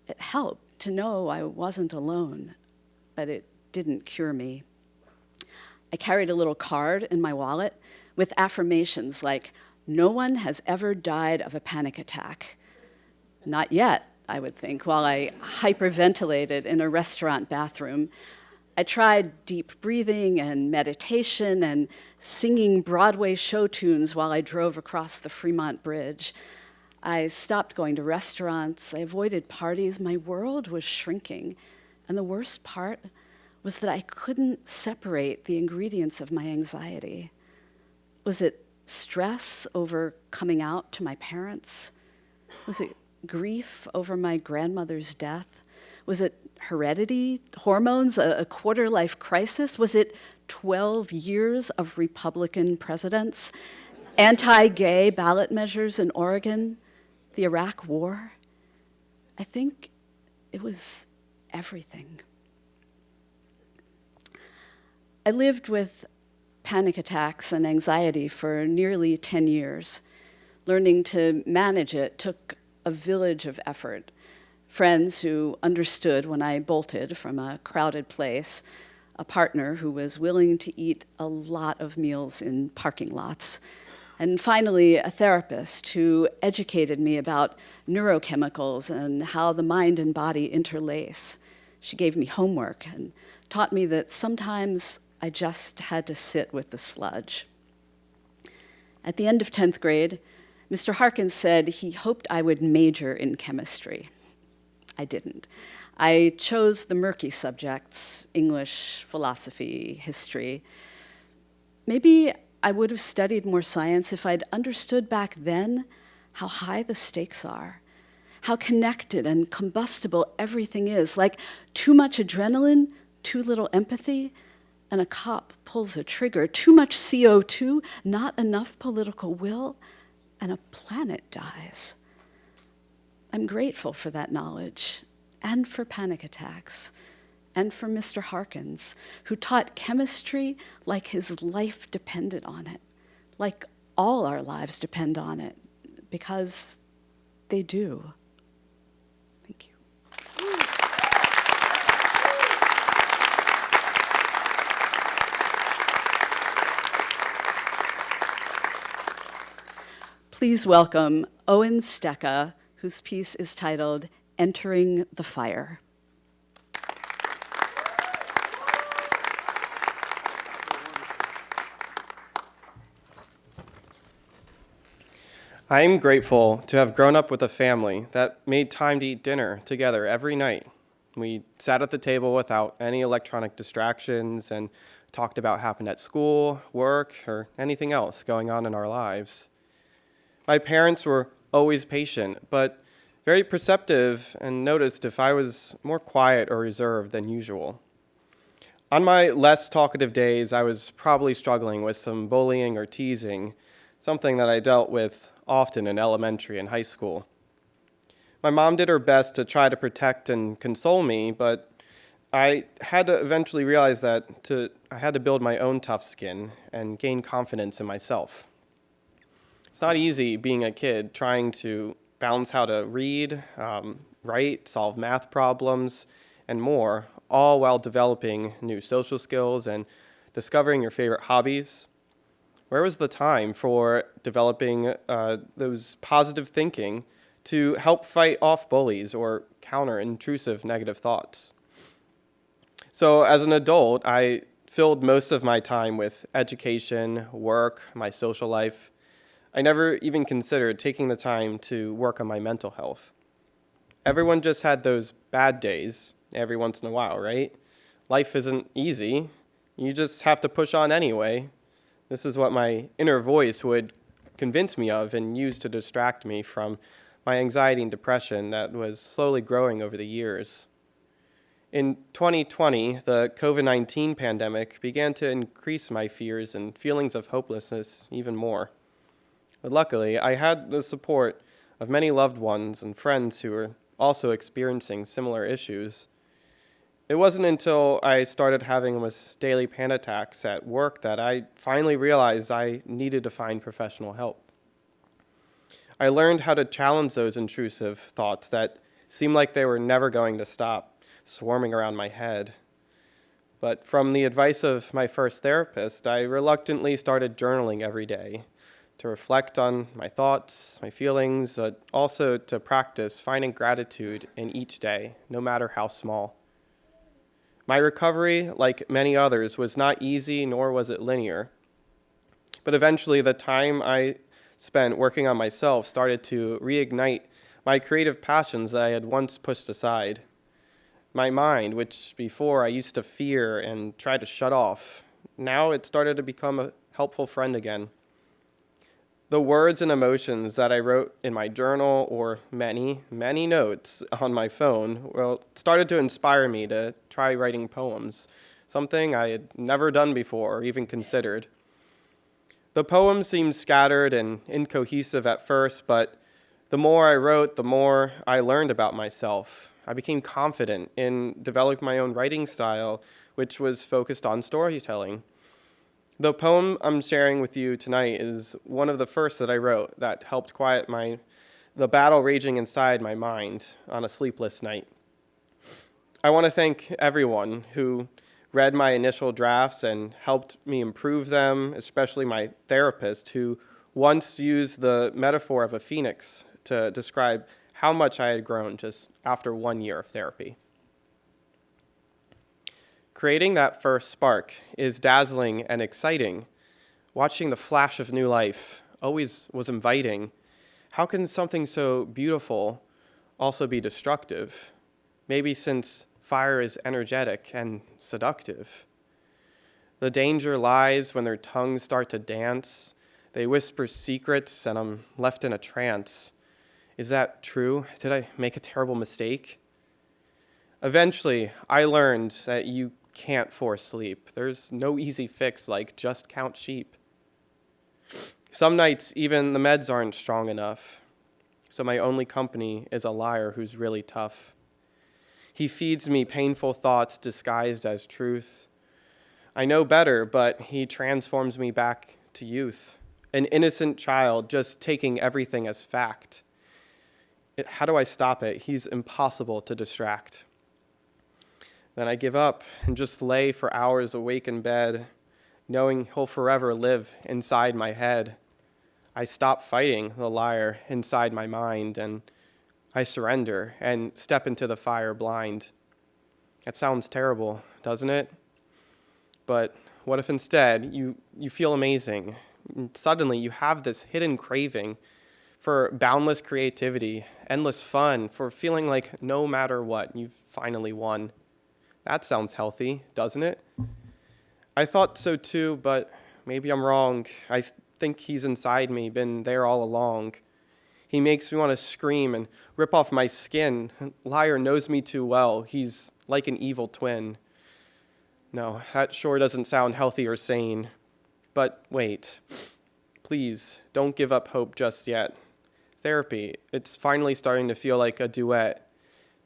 It helped to know I wasn't alone, but it didn't cure me. I carried a little card in my wallet with affirmations like, "No one has ever died of a panic attack." Not yet, I would think, while I hyperventilated in a restaurant bathroom. I tried deep breathing and meditation and singing Broadway show tunes while I drove across the Fremont Bridge. I stopped going to restaurants. I avoided parties. My world was shrinking. And the worst part was that I couldn't separate the ingredients of my anxiety. Was it stress over coming out to my parents? Was it grief over my grandmother's death? Was it heredity, hormones, a quarter-life crisis? Was it 12 years of Republican presidents, anti-gay ballot measures in Oregon, the Iraq War? I think it was everything. I lived with panic attacks and anxiety for nearly 10 years. Learning to manage it took a village of effort. Friends who understood when I bolted from a crowded place, a partner who was willing to eat a lot of meals in parking lots, and finally a therapist who educated me about neurochemicals and how the mind and body interlace. She gave me homework and taught me that sometimes I just had to sit with the sludge. At the end of 10th grade, Mr. Harkins said he hoped I would major in chemistry. I didn't. I chose the murky subjects, English, philosophy, history. Maybe I would have studied more science if I'd understood back then how high the stakes are, how connected and combustible everything is, like too much adrenaline, too little empathy, and a cop pulls a trigger, too much CO2, not enough political will, and a planet dies. I'm grateful for that knowledge, and for panic attacks, and for Mr. Harkins, who taught chemistry like his life depended on it, like all our lives depend on it, because they do. Thank you. Please welcome Owen Stecca, whose piece is titled Entering the Fire. I'm grateful to have grown up with a family that made time to eat dinner together every night. We sat at the table without any electronic distractions and talked about what happened at school, work, or anything else going on in our lives. My parents were always patient, but very perceptive and noticed if I was more quiet or reserved than usual. On my less talkative days, I was probably struggling with some bullying or teasing, something that I dealt with often in elementary and high school. My mom did her best to try to protect and console me, but I had to eventually realize that I had to build my own tough skin and gain confidence in myself. It's not easy being a kid trying to balance how to read, write, solve math problems, and more, all while developing new social skills and discovering your favorite hobbies. Where was the time for developing those positive thinking to help fight off bullies or counter intrusive negative thoughts? So as an adult, I filled most of my time with education, work, my social life. I never even considered taking the time to work on my mental health. Everyone just had those bad days every once in a while, right? Life isn't easy. You just have to push on anyway. This is what my inner voice would convince me of and use to distract me from my anxiety and depression that was slowly growing over the years. In 2020, the COVID-19 pandemic began to increase my fears and feelings of hopelessness even more. But luckily, I had the support of many loved ones and friends who were also experiencing similar issues. It wasn't until I started having almost daily panic attacks at work that I finally realized I needed to find professional help. I learned how to challenge those intrusive thoughts that seemed like they were never going to stop swarming around my head. But from the advice of my first therapist, I reluctantly started journaling every day to reflect on my thoughts, my feelings, but also to practice finding gratitude in each day, no matter how small. My recovery, like many others, was not easy, nor was it linear. But eventually, the time I spent working on myself started to reignite my creative passions that I had once pushed aside. My mind, which before I used to fear and try to shut off, now it started to become a helpful friend again. The words and emotions that I wrote in my journal or many, many notes on my phone, started to inspire me to try writing poems, something I had never done before or even considered. The poems seemed scattered and incohesive at first, but the more I wrote, the more I learned about myself. I became confident in developing my own writing style, which was focused on storytelling. The poem I'm sharing with you tonight is one of the first that I wrote that helped quiet the battle raging inside my mind on a sleepless night. I want to thank everyone who read my initial drafts and helped me improve them, especially my therapist, who once used the metaphor of a phoenix to describe how much I had grown just after 1 year of therapy. Creating that first spark is dazzling and exciting. Watching the flash of new life always was inviting. How can something so beautiful also be destructive? Maybe since fire is energetic and seductive. The danger lies when their tongues start to dance. They whisper secrets and I'm left in a trance. Is that true? Did I make a terrible mistake? Eventually, I learned that you can't force sleep. There's no easy fix like just count sheep. Some nights, even the meds aren't strong enough. So my only company is a liar who's really tough. He feeds me painful thoughts disguised as truth. I know better, but he transforms me back to youth. An innocent child just taking everything as fact. How do I stop it? He's impossible to distract. Then I give up and just lay for hours awake in bed, knowing he'll forever live inside my head. I stop fighting the liar inside my mind, and I surrender and step into the fire blind. That sounds terrible, doesn't it? But what if instead you feel amazing? And suddenly you have this hidden craving for boundless creativity, endless fun, for feeling like no matter what, you've finally won. That sounds healthy, doesn't it? I thought so too, but maybe I'm wrong. I think he's inside me, been there all along. He makes me want to scream and rip off my skin. Liar knows me too well. He's like an evil twin. No, that sure doesn't sound healthy or sane. But wait, please don't give up hope just yet. Therapy, it's finally starting to feel like a duet.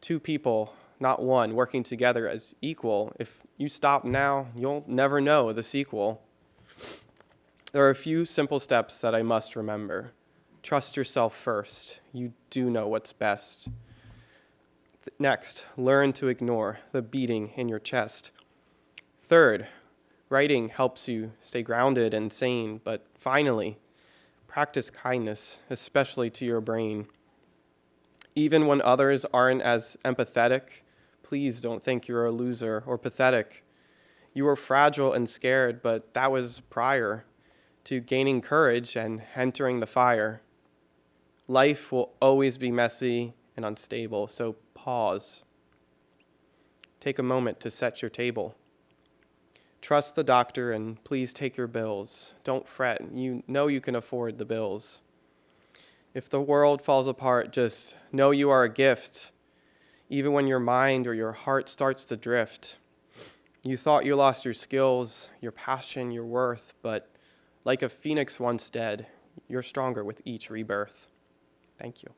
Two people, not one, working together as equal. If you stop now, you'll never know the sequel. There are a few simple steps that I must remember. Trust yourself first. You do know what's best. Next, learn to ignore the beating in your chest. Third, writing helps you stay grounded and sane. But finally, practice kindness, especially to your brain. Even when others aren't as empathetic, please don't think you're a loser or pathetic. You were fragile and scared, but that was prior to gaining courage and entering the fire. Life will always be messy and unstable, so pause. Take a moment to set your table. Trust the doctor and please take your bills. Don't fret, you know you can afford the bills. If the world falls apart, just know you are a gift, even when your mind or your heart starts to drift. You thought you lost your skills, your passion, your worth, but like a phoenix once dead, you're stronger with each rebirth. Thank you.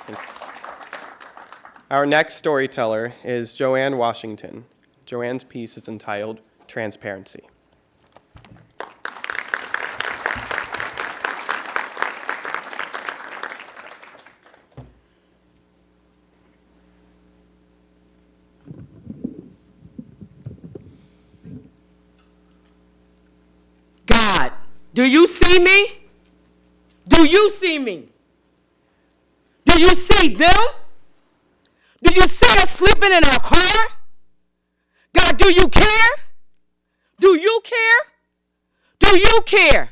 Thanks. Our next storyteller is Joanne Washington. Joanne's piece is entitled Transparency. God, do you see me? Do you see me? Do you see them? Do you see us sleeping in our car? God, do you care? Do you care? Do you care?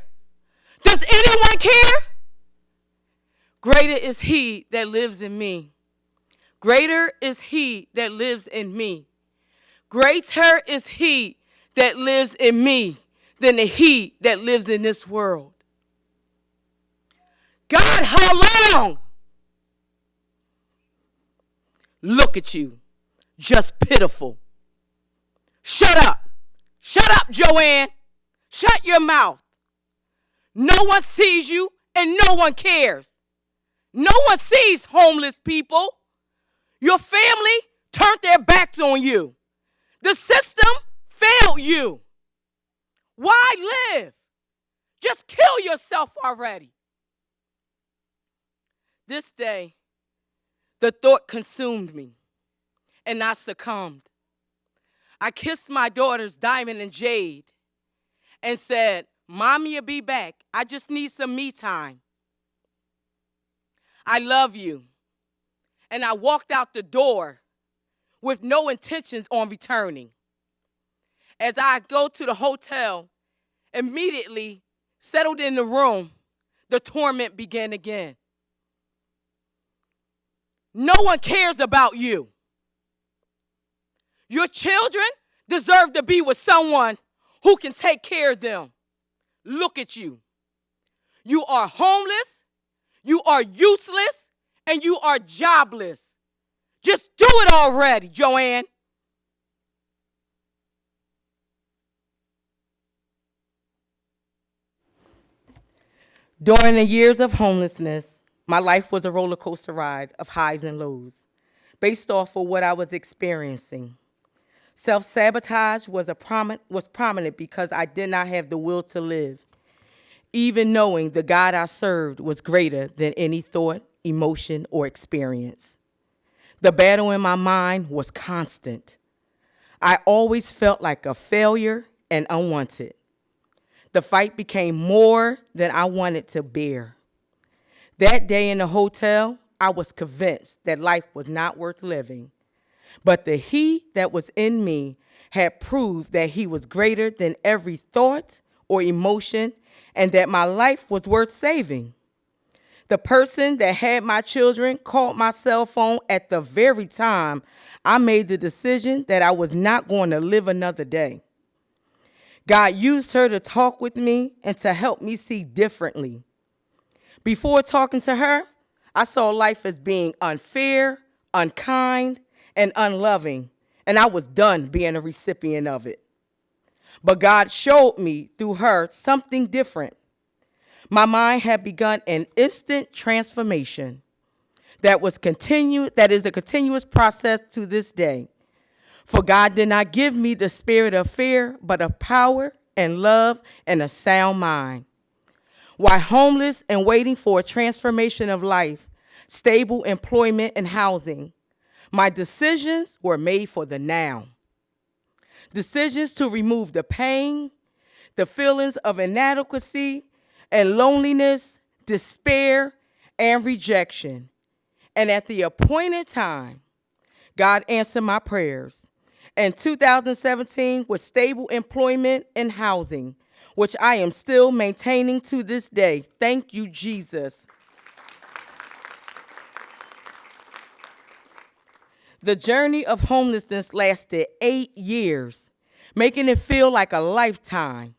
Does anyone care? Greater is he that lives in me. Greater is he that lives in me. Greater is he that lives in me than the he that lives in this world. God, how long? Look at you, just pitiful. Shut up. Shut up, Joanne. Shut your mouth. No one sees you and no one cares. No one sees homeless people. Your family turned their backs on you. The system failed you. Why live? Just kill yourself already. This day, the thought consumed me, and I succumbed. I kissed my daughters, Diamond and Jade, and said, Mommy will be back. I just need some me time. I love you. And I walked out the door with no intentions on returning. As I go to the hotel, immediately settled in the room, the torment began again. No one cares about you. Your children deserve to be with someone who can take care of them. Look at you. You are homeless, you are useless, and you are jobless. Just do it already, Joanne. During the years of homelessness, my life was a roller coaster ride of highs and lows, based off of what I was experiencing. Self-sabotage was prominent because I did not have the will to live, even knowing the God I served was greater than any thought, emotion, or experience. The battle in my mind was constant. I always felt like a failure and unwanted. The fight became more than I wanted to bear. That day in the hotel, I was convinced that life was not worth living. But the he that was in me had proved that he was greater than every thought or emotion, and that my life was worth saving. The person that had my children called my cell phone at the very time I made the decision that I was not going to live another day. God used her to talk with me and to help me see differently. Before talking to her, I saw life as being unfair, unkind, and unloving, and I was done being a recipient of it. But God showed me through her something different. My mind had begun an instant transformation that is a continuous process to this day. For God did not give me the spirit of fear, but of power and love and a sound mind. While homeless and waiting for a transformation of life, stable employment and housing, my decisions were made for the now. Decisions to remove the pain, the feelings of inadequacy and loneliness, despair, and rejection. And at the appointed time, God answered my prayers. In 2017, with stable employment and housing, which I am still maintaining to this day. Thank you, Jesus. The journey of homelessness lasted 8 years, making it feel like a lifetime.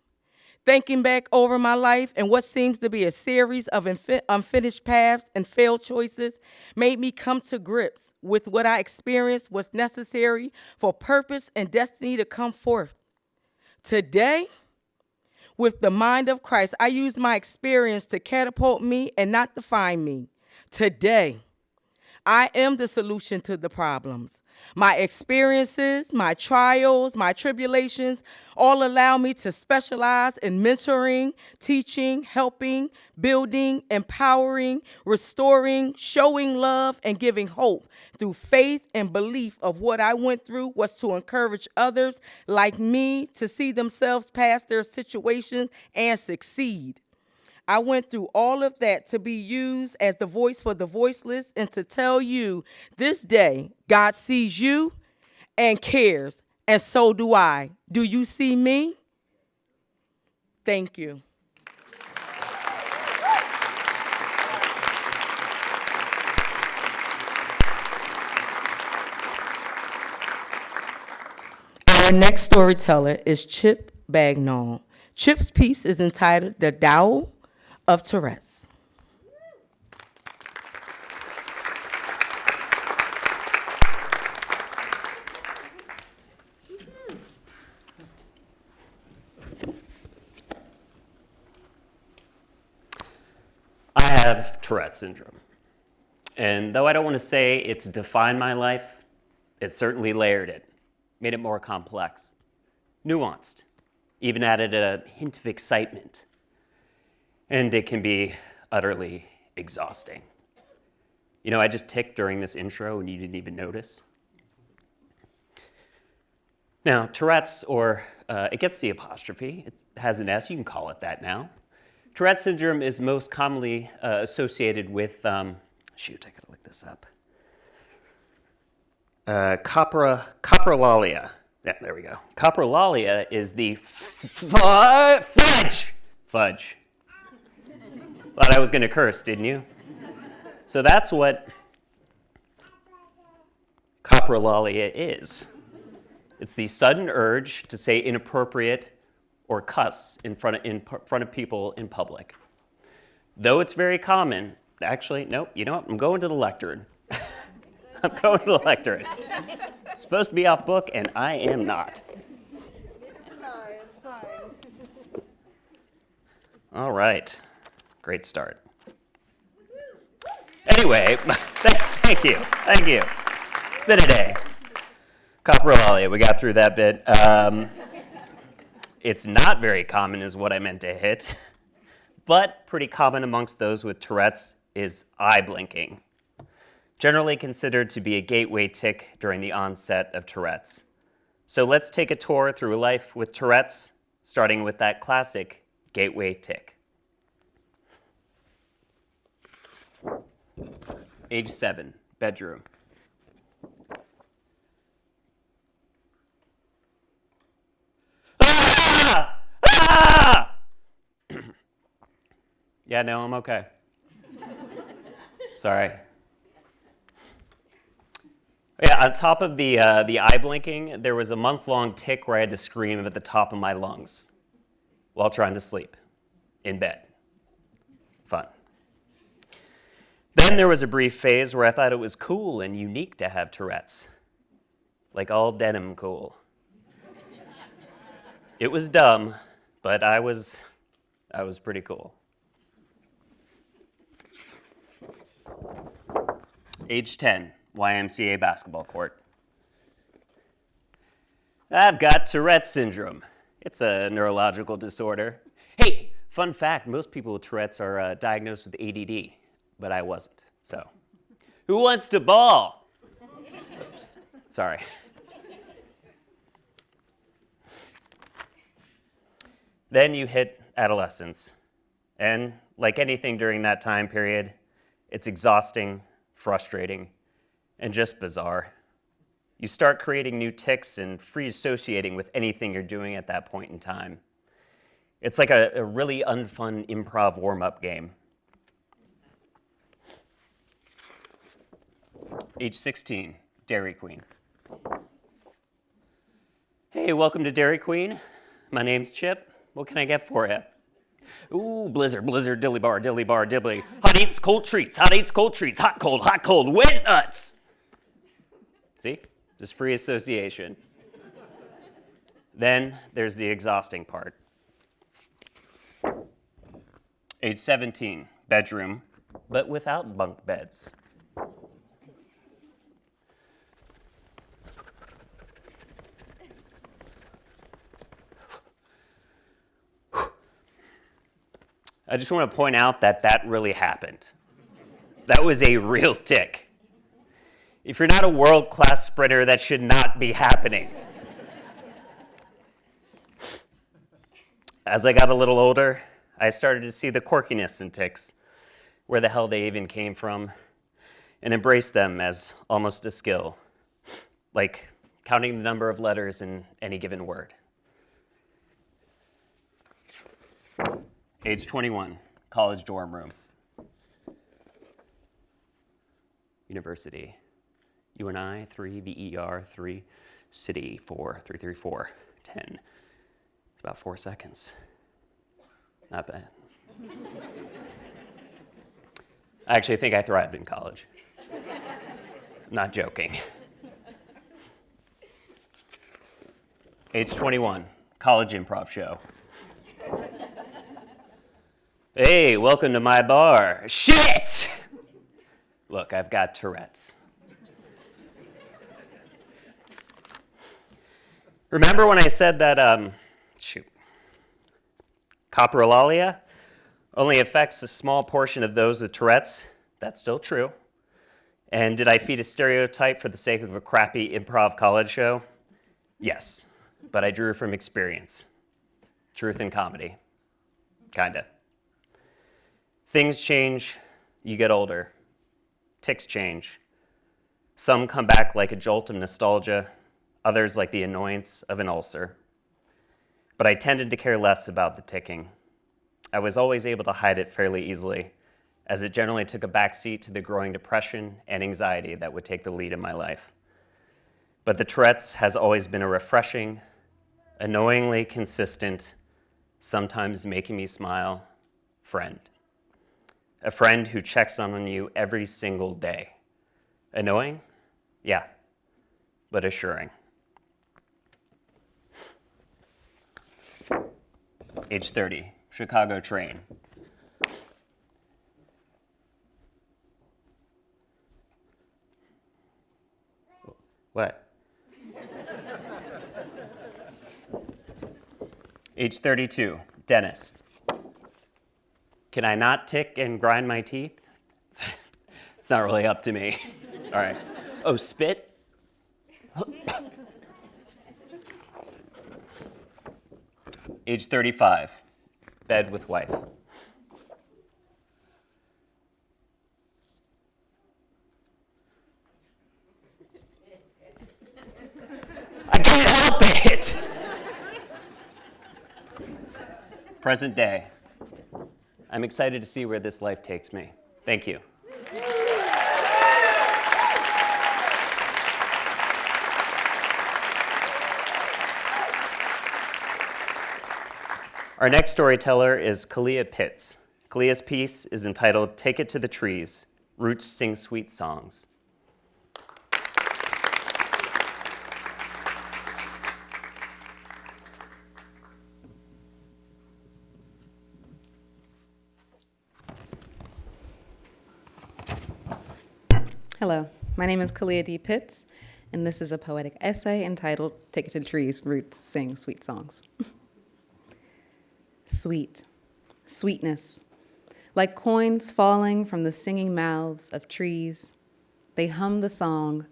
Thinking back over my life and what seems to be a series of unfinished paths and failed choices made me come to grips with what I experienced was necessary for purpose and destiny to come forth. Today, with the mind of Christ, I use my experience to catapult me and not define me. Today, I am the solution to the problems. My experiences, my trials, my tribulations all allow me to specialize in mentoring, teaching, helping, building, empowering, restoring, showing love, and giving hope through faith and belief of what I went through was to encourage others like me to see themselves past their situations and succeed. I went through all of that to be used as the voice for the voiceless and to tell you this day, God sees you and cares, and so do I. Do you see me? Thank you. Our next storyteller is Chip Bagnall. Chip's piece is entitled The Tao of Tourette's. I have Tourette syndrome. And though I don't want to say it's defined my life, it certainly layered it, made it more complex, nuanced, even added a hint of excitement. And it can be utterly exhausting. You know, I just ticked during this intro and you didn't even notice. Now, Tourette's, or it gets the apostrophe, it has an S, you can call it that now. Tourette syndrome is most commonly associated with, shoot, I gotta look this up. Coprolalia. Yeah, there we go. Coprolalia is the fudge. Thought I was going to curse, didn't you? So that's what coprolalia is. It's the sudden urge to say inappropriate or cuss in front of people in public. Though it's very common, actually, nope, you know what? I'm going to the lectern. I'm going to the lectern. It's supposed to be off book, and I am not. Sorry, it's fine. All right. Great start. Anyway, thank you. It's been a day. Coprolalia, we got through that bit. It's not very common is what I meant to hit, but pretty common amongst those with Tourette's is eye blinking. Generally considered to be a gateway tic during the onset of Tourette's. So let's take a tour through life with Tourette's, starting with that classic gateway tic. Age 7, bedroom. Yeah, no, I'm okay. Sorry. Yeah, on top of the eye blinking, there was a month-long tic where I had to scream at the top of my lungs while trying to sleep in bed. Fun. Then there was a brief phase where I thought it was cool and unique to have Tourette's. Like all denim cool. It was dumb, but I was pretty cool. Age 10, YMCA basketball court. I've got Tourette syndrome. It's a neurological disorder. Hey, fun fact, most people with Tourette's are diagnosed with ADD, but I wasn't, so. Who wants to ball? Oops, sorry. Then you hit adolescence, and like anything during that time period, it's exhausting, frustrating, and just bizarre. You start creating new tics and free associating with anything you're doing at that point in time. It's like a really unfun improv warm-up game. Age 16, Dairy Queen. Hey, welcome to Dairy Queen. My name's Chip. What can I get for you? Ooh, blizzard, blizzard, dilly bar, dibbly. Hot eats, cold treats, hot, cold, wet nuts. See? Just free association. Then there's the exhausting part. Age 17, bedroom, but without bunk beds. I just want to point out that really happened. That was a real tic. If you're not a world-class sprinter, that should not be happening. As I got a little older, I started to see the quirkiness in tics, where the hell they even came from, and embrace them as almost a skill, like counting the number of letters in any given word. Age 21, college dorm room. University. UNI, 3, VER, 3, city, 4, 334, 10. It's about 4 seconds. Not bad. I actually think I thrived in college. I'm not joking. Age 21, college improv show. Hey, welcome to my bar. Shit! Look, I've got Tourette's. Remember when I said that, coprolalia only affects a small portion of those with Tourette's? That's still true. And did I feed a stereotype for the sake of a crappy improv college show? Yes, but I drew from experience. Truth in comedy. Kinda. Things change, you get older. Tics change. Some come back like a jolt of nostalgia, others like the annoyance of an ulcer. But I tended to care less about the ticking. I was always able to hide it fairly easily, as it generally took a backseat to the growing depression and anxiety that would take the lead in my life. But the Tourette's has always been a refreshing, annoyingly consistent, sometimes making me smile, friend. A friend who checks on you every single day. Annoying? Yeah, but assuring. Age 30, Chicago train. What? Age 32, dentist. Can I not tick and grind my teeth? It's not really up to me. All right. Oh, spit? Age 35, bed with wife. I can't help it! Present day. I'm excited to see where this life takes me. Thank you. Our next storyteller is Khaliah Pitts. Khaliah's piece is entitled Take It to the Trees, Roots Sing Sweet Songs. Hello, my name is Khaliah D. Pitts, and this is a poetic essay entitled Take It to the Trees, Roots Sing Sweet Songs. Sweet, sweetness, like coins falling from the singing mouths of trees, they hum the song,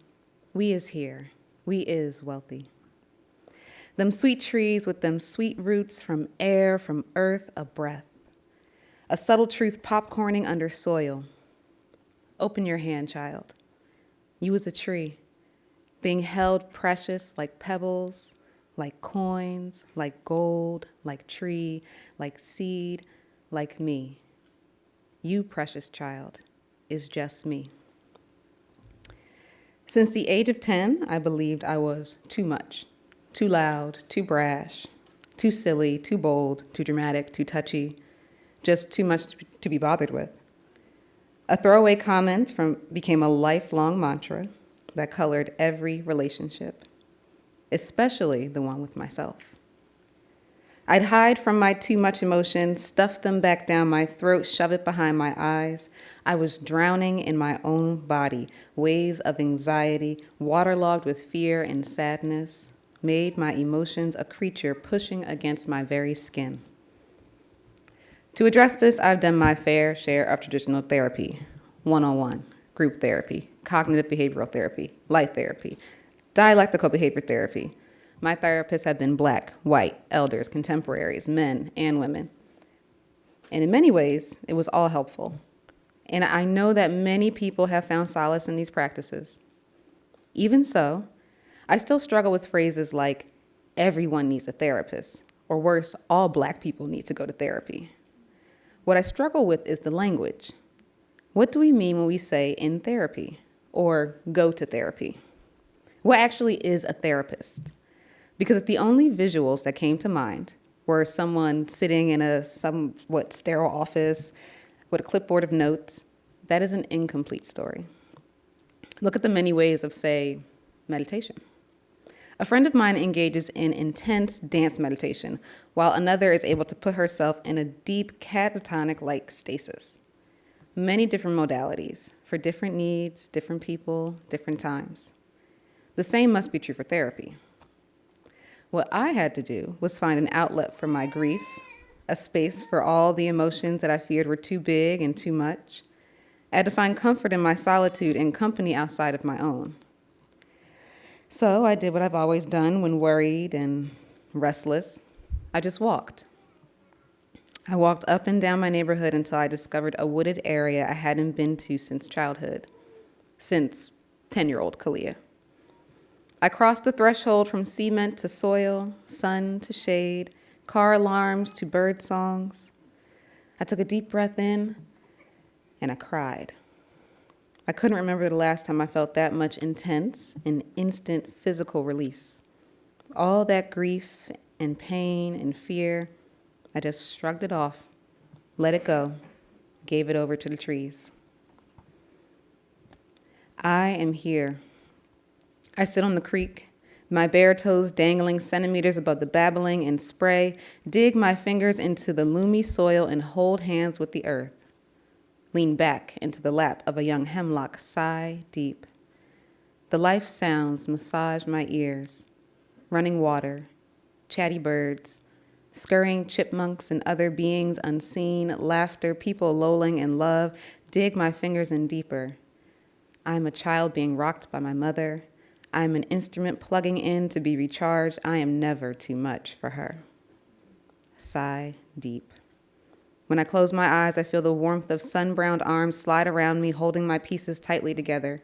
we is here, we is wealthy. Them sweet trees with them sweet roots from air, from earth, a breath, a subtle truth popcorning under soil. Open your hand, child. You is a tree, being held precious like pebbles, like coins, like gold, like tree, like seed, like me. You, precious child, is just me. Since the age of 10, I believed I was too much, too loud, too brash, too silly, too bold, too dramatic, too touchy, just too much to be bothered with. A throwaway comment became a lifelong mantra that colored every relationship, especially the one with myself. I'd hide from my too much emotion, stuff them back down my throat, shove it behind my eyes. I was drowning in my own body, waves of anxiety, waterlogged with fear and sadness, made my emotions a creature pushing against my very skin. To address this, I've done my fair share of traditional therapy, one-on-one, group therapy, cognitive behavioral therapy, light therapy, dialectical behavior therapy. My therapists have been Black, white, elders, contemporaries, men, and women. And in many ways, it was all helpful. And I know that many people have found solace in these practices. Even so, I still struggle with phrases like, everyone needs a therapist, or worse, all Black people need to go to therapy. What I struggle with is the language. What do we mean when we say in therapy or go to therapy? What actually is a therapist? Because if the only visuals that came to mind were someone sitting in a somewhat sterile office with a clipboard of notes, that is an incomplete story. Look at the many ways of, say, meditation. A friend of mine engages in intense dance meditation, while another is able to put herself in a deep catatonic-like stasis. Many different modalities for different needs, different people, different times. The same must be true for therapy. What I had to do was find an outlet for my grief, a space for all the emotions that I feared were too big and too much. I had to find comfort in my solitude and company outside of my own. So I did what I've always done when worried and restless. I just walked. I walked up and down my neighborhood until I discovered a wooded area I hadn't been to since childhood, since 10-year-old Khaliah. I crossed the threshold from cement to soil, sun to shade, car alarms to bird songs. I took a deep breath in, and I cried. I couldn't remember the last time I felt that much intense and instant physical release. All that grief and pain and fear, I just shrugged it off, let it go, gave it over to the trees. I am here. I sit on the creek, my bare toes dangling centimeters above the babbling and spray, dig my fingers into the loomy soil and hold hands with the earth. Lean back into the lap of a young hemlock, sigh deep. The life sounds massage my ears. Running water, chatty birds, scurrying chipmunks and other beings unseen, laughter, people lolling in love, dig my fingers in deeper. I am a child being rocked by my mother. I am an instrument plugging in to be recharged. I am never too much for her. Sigh deep. When I close my eyes, I feel the warmth of sun-browned arms slide around me, holding my pieces tightly together.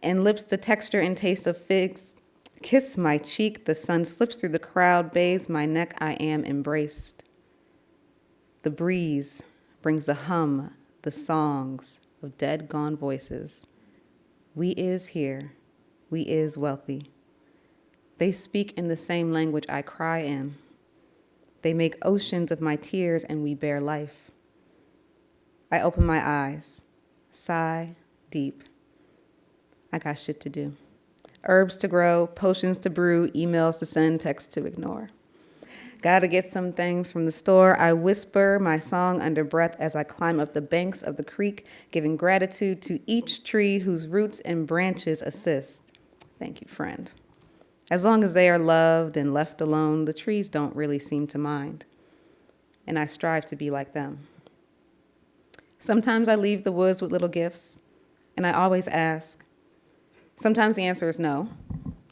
And lips, the texture and taste of figs, kiss my cheek. The sun slips through the crowd, bathes my neck. I am embraced. The breeze brings the hum, the songs of dead gone voices. We is here, we is wealthy. They speak in the same language I cry in. They make oceans of my tears and we bear life. I open my eyes, sigh deep. I got shit to do. Herbs to grow, potions to brew, emails to send, texts to ignore. Gotta get some things from the store. I whisper my song under breath as I climb up the banks of the creek, giving gratitude to each tree whose roots and branches assist. Thank you, friend. As long as they are loved and left alone, the trees don't really seem to mind. And I strive to be like them. Sometimes I leave the woods with little gifts, and I always ask. Sometimes the answer is no.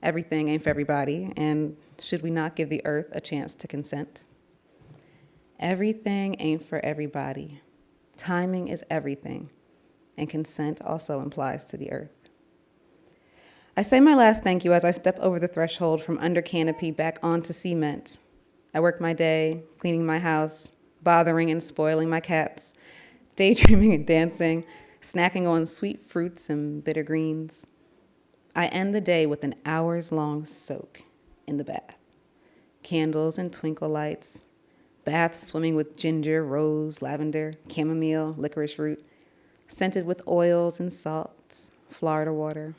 Everything ain't for everybody, and should we not give the earth a chance to consent? Everything ain't for everybody. Timing is everything, and consent also implies to the earth. I say my last thank you as I step over the threshold from under canopy back onto cement. I work my day, cleaning my house, bothering and spoiling my cats, daydreaming and dancing, snacking on sweet fruits and bitter greens. I end the day with an hours-long soak in the bath. Candles and twinkle lights, baths swimming with ginger, rose, lavender, chamomile, licorice root, scented with oils and salts, Florida water.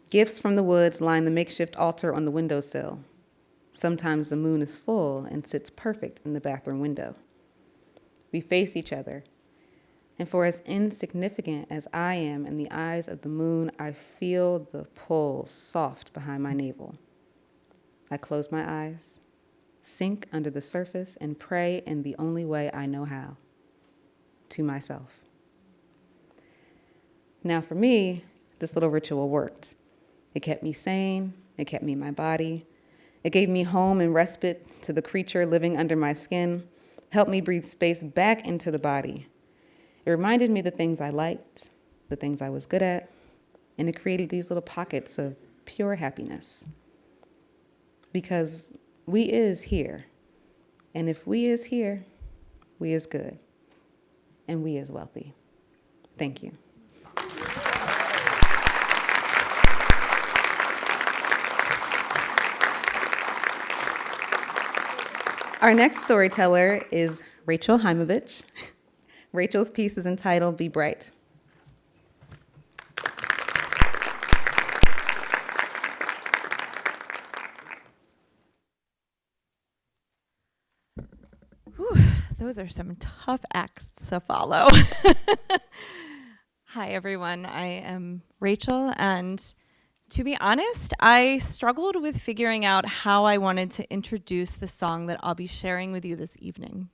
Gifts from the woods line the makeshift altar on the windowsill. Sometimes the moon is full and sits perfect in the bathroom window. We face each other, and for as insignificant as I am in the eyes of the moon, I feel the pull soft behind my navel. I close my eyes, sink under the surface, and pray in the only way I know how, to myself. Now for me, this little ritual worked. It kept me sane, it kept me in my body, it gave me home and respite to the creature living under my skin, helped me breathe space back into the body. It reminded me the things I liked, the things I was good at, and it created these little pockets of pure happiness. Because we is here, and if we is here, we is good, and we is wealthy. Thank you. Our next storyteller is Rachel Heimovich. Rachel's piece is entitled Be Bright. Whew, those are some tough acts to follow. Hi, everyone. I am Rachel, and to be honest, I struggled with figuring out how I wanted to introduce the song that I'll be sharing with you this evening.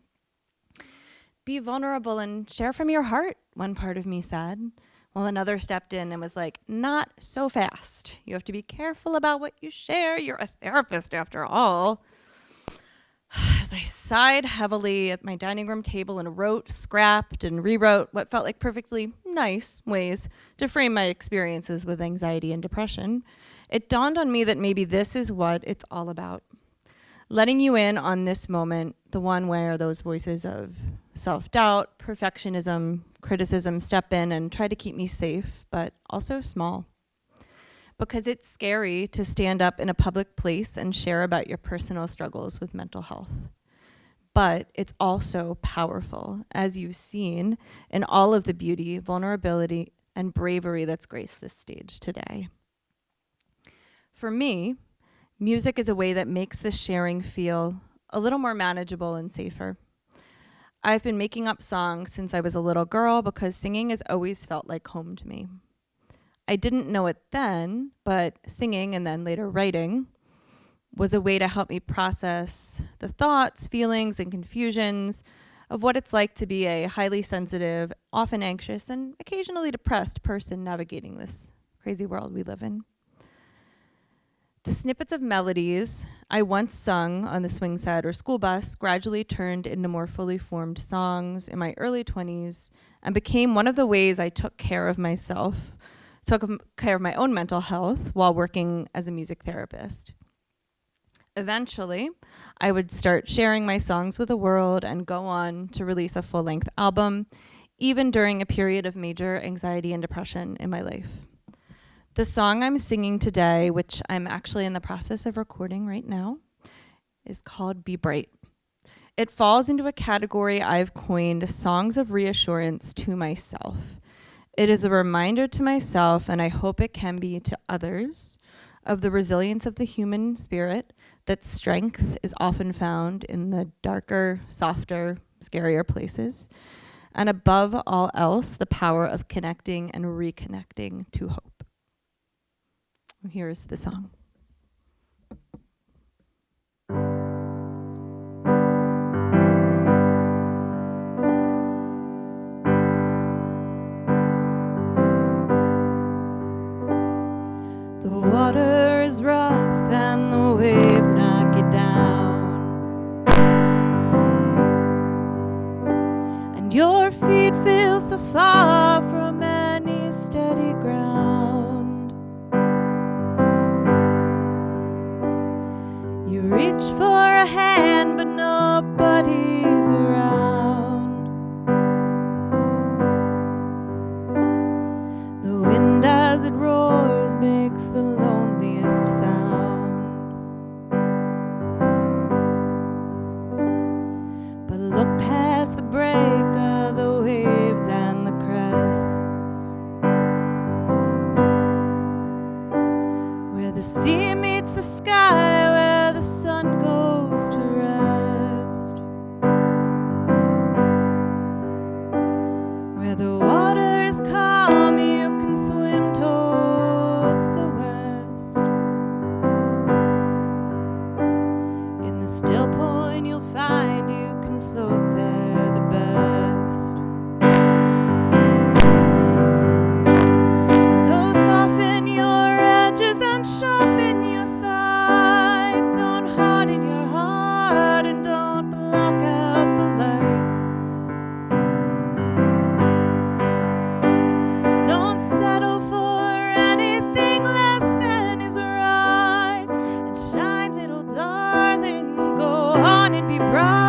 Be vulnerable and share from your heart, one part of me said, while another stepped in and was like, not so fast. You have to be careful about what you share. You're a therapist after all. As I sighed heavily at my dining room table and wrote, scrapped, and rewrote what felt like perfectly nice ways to frame my experiences with anxiety and depression, it dawned on me that maybe this is what it's all about. Letting you in on this moment, the one where those voices of self-doubt, perfectionism, criticism step in and try to keep me safe, but also small. Because it's scary to stand up in a public place and share about your personal struggles with mental health. But it's also powerful, as you've seen in all of the beauty, vulnerability, and bravery that's graced this stage today. For me, music is a way that makes this sharing feel a little more manageable and safer. I've been making up songs since I was a little girl because singing has always felt like home to me. I didn't know it then, but singing and then later writing was a way to help me process the thoughts, feelings, and confusions of what it's like to be a highly sensitive, often anxious, and occasionally depressed person navigating this crazy world we live in. The snippets of melodies I once sung on the swing set or school bus gradually turned into more fully formed songs in my early 20s and became one of the ways I took care of myself, took care of my own mental health while working as a music therapist. Eventually, I would start sharing my songs with the world and go on to release a full-length album, even during a period of major anxiety and depression in my life. The song I'm singing today, which I'm actually in the process of recording right now, is called Be Bright. It falls into a category I've coined songs of reassurance to myself. It is a reminder to myself, and I hope it can be to others, of the resilience of the human spirit, that strength is often found in the darker, softer, scarier places, and above all else, the power of connecting and reconnecting to hope. Here's the song. The water is rough and the waves knock you down, and your feet feel so far from any steady ground. You reach for a hand, but nobody's around. The wind as it roars makes the loneliest sound. But look past the break of the waves and the crests, where the sea meets the sky, where the sun goes to rest, where the water is calm, you can swim towards the west. In the still point you'll find you can float there the best. So soften your edges and sharpen your sides. Don't harden your heart and don't block out the light. Don't settle for anything less than is right. And shine, little darling, go on and be bright.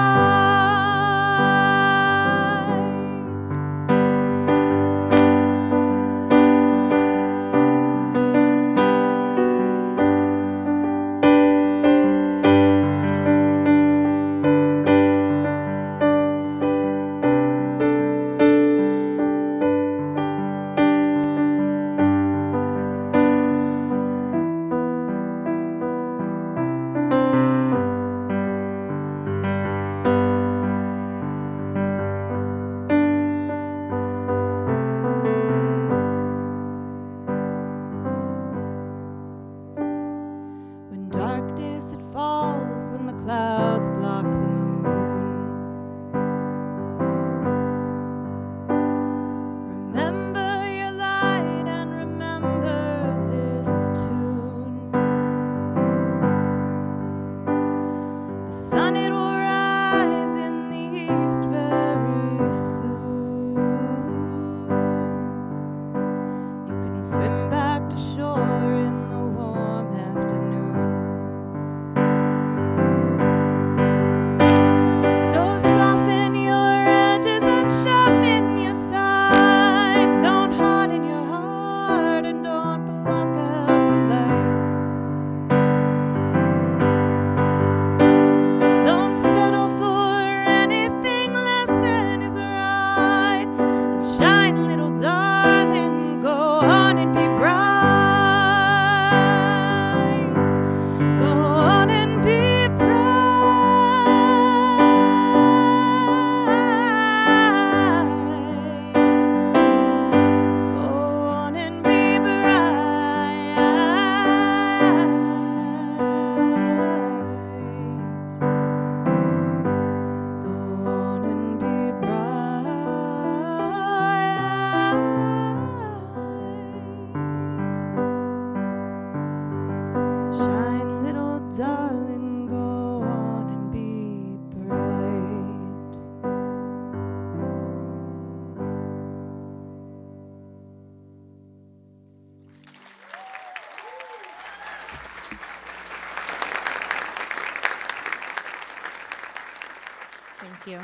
Thank you.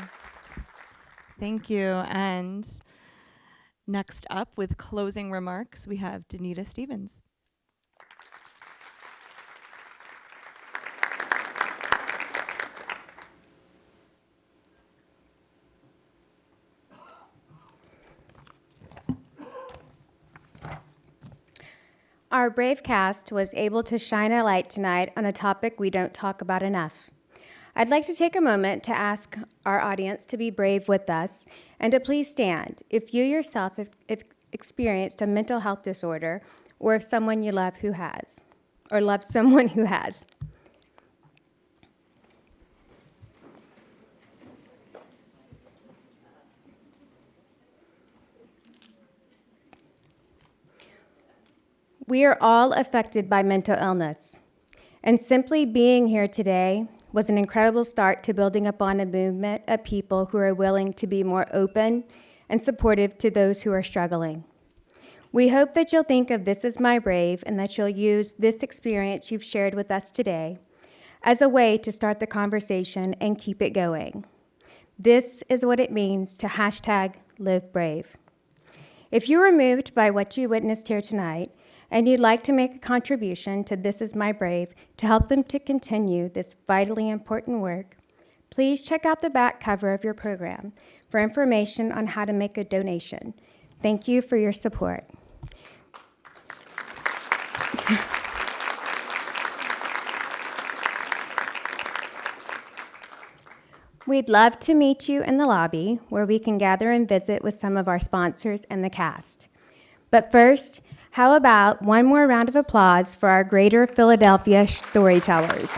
Thank you. And next up with closing remarks, we have Denita Stevens. Our brave cast was able to shine a light tonight on a topic we don't talk about enough. I'd like to take a moment to ask our audience to be brave with us and to please stand if you yourself have experienced a mental health disorder or if someone you love who has, or love someone who has. We are all affected by mental illness, and simply being here today was an incredible start to building upon a movement of people who are willing to be more open and supportive to those who are struggling. We hope that you'll think of this as my brave and that you'll use this experience you've shared with us today as a way to start the conversation and keep it going. This is what it means to #LiveBrave. If you were moved by what you witnessed here tonight, and you'd like to make a contribution to This Is My Brave to help them to continue this vitally important work, please check out the back cover of your program for information on how to make a donation. Thank you for your support. We'd love to meet you in the lobby where we can gather and visit with some of our sponsors and the cast. But first, how about one more round of applause for our Greater Philadelphia storytellers?